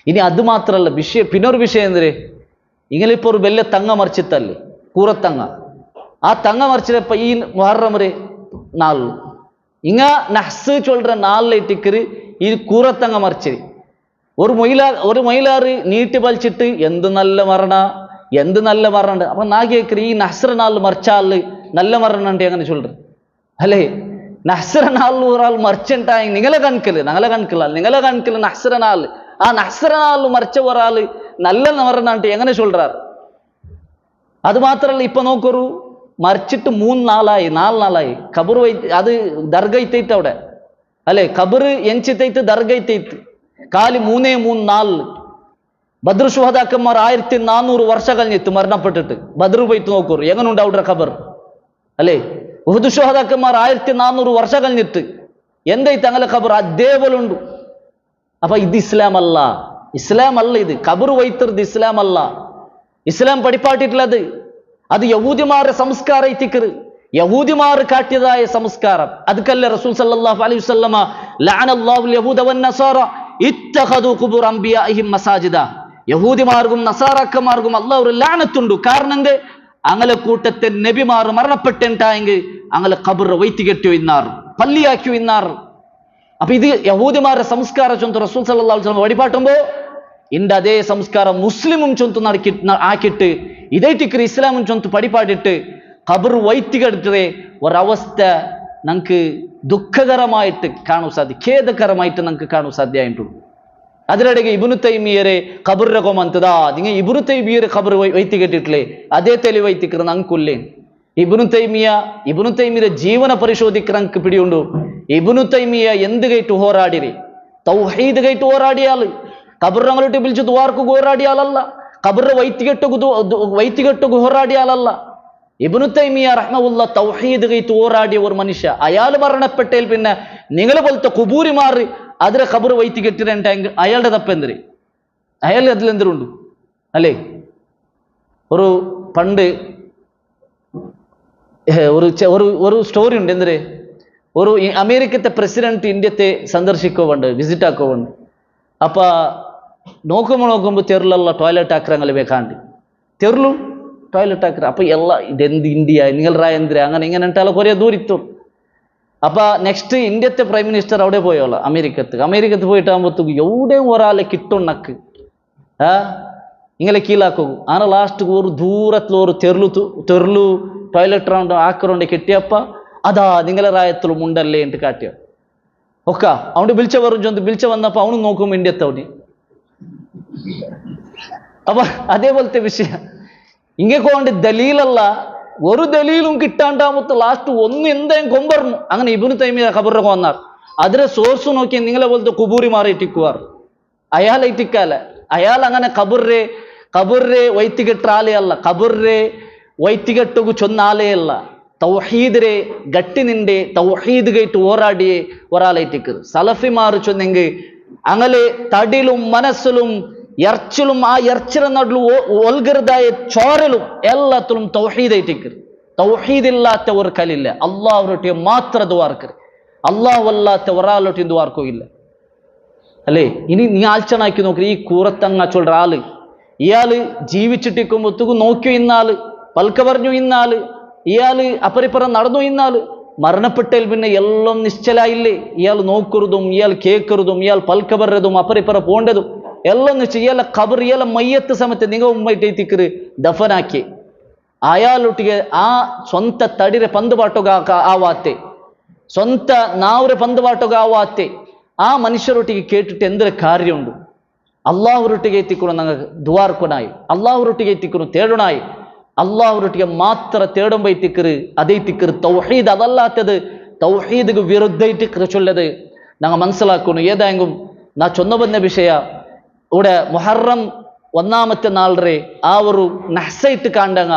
ഇനി അത് മാത്രല്ല വിഷയം, പിന്നൊരു വിഷയം എന്തേ, ഇങ്ങനിപ്പോ ഒരു വലിയ തങ്ങ മറിച്ചിത്തല്ലേ കൂറത്തങ്ങ, ആ തങ്ങ മറിച്ചിട്ടപ്പ ഈ മുഹറം നാള് ഇങ്ങ നഹ്സ് ചൊല്ற നാളിലെ ഇട്ടിക്കറ് ഈ കൂറത്തങ്ങ മറിച്ചിരി ഒരു മൈലാറ് നീട്ടി വലിച്ചിട്ട് എന്ത് നല്ല മരണ. അപ്പൊ നാ കേക്കറ് ഈ നഹ്സ്ര നാൾ മറിച്ചാല് നല്ല മരണുണ്ട് അങ്ങനെ ചൊല്ற അല്ലേ? നഹ്സ്ര നാൾ ഒരാൾ മറിച്ചിട്ടായി നിങ്ങളെ കണക്കില്ല നഹ്സ്ര നാൾ, ആ നഹ്സ്ര നാൾ മറിച്ച ഒരാള് നല്ല മരണുണ്ട് എങ്ങനെ ചൊല്றாரு? അത് മാത്രല്ല ഇപ്പൊ നോക്കൊരു മറിച്ചിട്ട് 3 നാളായി ഖബർ അത് ദർഗ ഇത്തൈത്ത് അവിടെ അല്ലെ, ഖബർ എഞ്ചിത്തൈത്ത് ദർഗ ഇത്തൈത്ത് കാലി 3 നാള്. ബദ്ർ ശുഹദാക്കന്മാർ 1400 വർഷം കഴിഞ്ഞിട്ട് മരണപ്പെട്ടിട്ട് ബദ്ർ പോയിട്ട് നോക്കൂ എങ്ങനുണ്ട് അവിടെ ഖബർ അല്ലേ? ഉഹദ് ശുഹദാക്കന്മാർ 1400 വർഷം കഴിഞ്ഞിട്ട് എന്തായിട്ട് അങ്ങനെ ഖബർ അതേപോലെ ഉണ്ട്. അപ്പൊ ഇത് ഇസ്ലാം അല്ല ഇത് ഖബർ വൈത്തത് ഇസ്ലാം അല്ല. ഇസ്ലാം പഠിപ്പാട്ടിട്ടുള്ളത് അത് യഹൂദിമാരുടെ സംസ്കാരം എത്തിക്കറ്, യഹൂദിമാർ കാട്ടിയതായ സംസ്കാരം. അതുക്കല്ല റസൂൽ സല്ലല്ലാഹു അലൈഹി വസല്ലമ ലഅനല്ലാഹുൽ യഹൂദ വന്നസാറ ഇത്തഖദു ഖുബൂർ അംബിയാഇഹിം മസാജിദ. യഹൂദിമാർക്കും നസാറാക്കന്മാർക്കും അല്ലാഹു ഒരു ലഅനത്തുണ്ട്. കാരണം എന്ത്? അങ്ങനെ കൂട്ടത്തെ നബിമാർ മരണപ്പെട്ടെങ്കിൽ അങ്ങനെ ഖബർ വൈത്തികെട്ടിയോ ഇന്നാർ, പള്ളിയാക്കിയോ ഇന്നാർ. അപ്പൊ ഇത് യഹൂദിമാരുടെ സംസ്കാരം ചൊന്ത് റസൂൽ സല്ലല്ലാഹു അലൈഹി വസല്ലം വഴിപാട്ടുമ്പോ ഇന്റെ അതേ സംസ്കാരം മുസ്ലിമും ചൊന്ത് ആക്കിയിട്ട് ഇതേറ്റിക്കറ് ഇസ്ലാമും ചൊന്ത് പടിപാടിട്ട് ഖബർ വൈത്തികെടുത്തതേ ഒരവസ്ഥ നമുക്ക് ദുഃഖകരമായിട്ട് കാണാൻ സാധ്യ, ഖേദകരമായിട്ട് നമുക്ക് കാണാൻ സാധ്യമായിട്ടുണ്ട്. അതിനിടയ്ക്ക് ഇബ്നു തൈമിയരെ ഖബറിന്റെ കൊമന്തതാ നിങ്ങൾ ഇബ്നു തൈമിയരെ ഖബർ വൈത്തികെട്ടിട്ടില്ലേ, അതേ തെളിവൈത്തിക്കറ ഞങ്ങൾക്കൊല്ലേ. ഇബ്നു തൈമിയുടെ ജീവന പരിശോധിക്കറ ഞങ്ങൾക്ക് പിടിയുണ്ടു. ഇബ്നു തൈമിയ എന്ത് കയറ്റ് ഹോറാടിരെ, തൗഹീദ് കയറ്റ് ഹോറാടിയാള്, ഖബർ ഞങ്ങളോട്ട് പിടിച്ച് ദ്വാർക്ക് ഹോറാടിയാളല്ല, ഖബർ വൈത്തികെട്ട് ഹോറാടിയാളല്ല. ഇബ്നു തൈമിയ റഹ്മഹുല്ലാ തൗഹീദ് കയറ്റ് ഹോറാടിയ ഒരു മനുഷ്യ. അയാൾ മരണപ്പെട്ടതിൽ പിന്നെ നിങ്ങൾ പോലത്തെ കുബൂരിമാർ അതിലെ ഖബർ വൈത്തികെട്ടിരണ്ടെങ്കിൽ അയാളുടെ തപ്പെന്തര്, അയാൾ അതിലെന്തരുണ്ട് അല്ലേ? ഒരു പണ്ട് ഒരു സ്റ്റോറി ഉണ്ട്. എന്തര്, ഒരു അമേരിക്കത്തെ പ്രസിഡന്റ് ഇന്ത്യത്തെ സന്ദർശിക്കുന്നുണ്ട്, വിസിറ്റ് ആക്കുന്നുണ്ട്. അപ്പൊ നോക്കുമ്പോൾ തെരുളല്ല ടോയ്ലറ്റ് ആക്രങ്ങൾ വേക്കാണ്ട് തെരുളു ಟಾಯ್ಲೆಟ್ ಹಾಕ್ರಿ ಅಪ್ಪ ಎಲ್ಲ ಇದೆಂದು ಇಂಡಿಯಾ നിങ്ങൾ എന്തിരാ അങ്ങനെ ഇങ്ങനെ ഇട്ടാൽ കുറേ ദൂരിത്തു അപ്പൊ നെക്സ്റ്റ് ഇന്ത്യത്തെ പ്രൈം മിനിസ്റ്റർ അവിടെ പോയോളൂ അമേരിക്കത്ത് പോയിട്ടാകുമ്പോഴത്തേക്ക് എവിടെയും ഒരാളെ കിട്ടുണ്ണക്ക് ഇങ്ങനെ കീഴാക്കൂ അങ്ങനെ ലാസ്റ്റ് ഒരു ദൂരത്തിൽ ഒരു തെരുളു ടോയ്ലറ്റ് റൗണ്ട് ആക്കറുണ്ട് കെട്ടിയപ്പ അതാ നിങ്ങളെ റായത്തിലും ഉണ്ടല്ലേ എന്ന് കാട്ടിയ ഒക്ക അവന് വിളിച്ച വന്നപ്പോ അവനും നോക്കും ഇന്ത്യത്തെ അവന് അപ്പൊ അതേപോലത്തെ വിഷയം ഇങ്ങോണ്ട് ദലീലല്ല ഒരു ദലീലും കിട്ടാണ്ടാമത്ത് ലാസ്റ്റ് ഒന്ന് എന്തെങ്കിലും കൊമ്പറന്നു അങ്ങനെ ഇബ്നു തൈമിയ ഖബറിലൊക്കെ വന്നാർ അതിലെ സോഴ്സ് നോക്കി നിങ്ങളെ പോലത്തെ കുബൂരി മാറിയിട്ടിക്കുവാർ അയാളേറ്റിക്കാല അയാൾ അങ്ങനെ കബുറെ വൈത്തികെട്ട ആലേ അല്ല കബുറെ വൈത്തികെട്ടുകു ചൊന്ന ആലേ അല്ല തൗഹീദിരെ ഗട്ടിനിന്റെ തൗഹീദ് ഗൈറ്റ് ഓരാടിയെ ഒരാളേറ്റിക്കത് സലഫിമാർ ചൊന്നെങ്കിൽ അങ്ങനെ തടിലും മനസ്സിലും എർച്ചിലും ആ എർച്ചില നടുಲು ഒൽഗരുതായ ചോരലും എല്ലാത്തിലും തൗഹീദ് ഏറ്റിക്കത് തൗഹീദില്ലാത്ത ഒരു കലില്ല അള്ളാഹുരൊട്ടിയെ മാത്രം ദ്വാർക്കര് അള്ളാഹു അല്ലാത്ത ഒരാളൊട്ടിയും ദ്വാർക്കുകയില്ല അല്ലേ ഇനി നീ ആൽച്ചണാക്കി നോക്കി ഈ കൂറത്തങ്ങ ചൊല്ലുற ആള് ഇയാള് ജീവിച്ചിട്ടിരിക്കുമ്പോഴത്തേക്ക് നോക്കിയോ ഇന്നാള് പൽക്ക പറഞ്ഞു ഇന്നാള് ഇയാള് അപ്പറിപ്പുറം നടന്നു ഇന്നാള് മരണപ്പെട്ടതിൽ പിന്നെ എല്ലാം നിശ്ചലായില്ലേ ഇയാൾ നോക്കരുതും ഇയാൾ കേൾക്കരുതും ഇയാൾ പൽക്ക പറഞ്ഞതും അപ്പറിപ്പുറ പോണ്ടതും എല്ലാം നിശ്ചയ ഇയാളെ ഖബർ ഇയാളെ മയ്യത്ത് സമയത്ത് നിങ്ങൾ ഉമ്മയിട്ടേത്തിക്കറ് ദഫനാക്കി അയാളൊട്ടിಗೆ ആ ಸ್ವಂತ ತಡಿರೆ ಪಂದುಬಾಟೋಗ ಆವಾತೆ ಸ್ವಂತ ನಾವ್ರೆ ಪಂದುಬಾಟೋಗ ಆವಾತೆ ആ മനുഷ്യരൊട്ടിಗೆ കേട്ടിട്ട് എന്തൊരു കാര്യമുണ്ട് അള്ളാഹുരൊട്ടിಗೆ എത്തിക്കണം ഞങ്ങൾ ദ്വാർക്കൊനായി അള്ളാഹുരൊട്ടിಗೆ എത്തിക്കണം തേടണായി അള്ളാഹുരൊട്ടിಗೆ ಮಾತ್ರ തേടുമ്പോ എത്തിക്കറ് അതേ തിക്കറ് തൗഹീദ് അതല്ലാത്തത് തൗഹീദിಗೆ വിരുദ്ധമായിട്ട് ചൊല്ലത് ഞങ്ങൾ മനസ്സിലാക്കുന്നു ഏതായെങ്കിലും നാ ചൊന്ന ಬಂದ ವಿಷಯ ഇവിടെ മുഹറം ഒന്നാമത്തെ നാളരെ ആ ഒരു നഹ്സൈറ്റ് കാണ്ടങ്ങ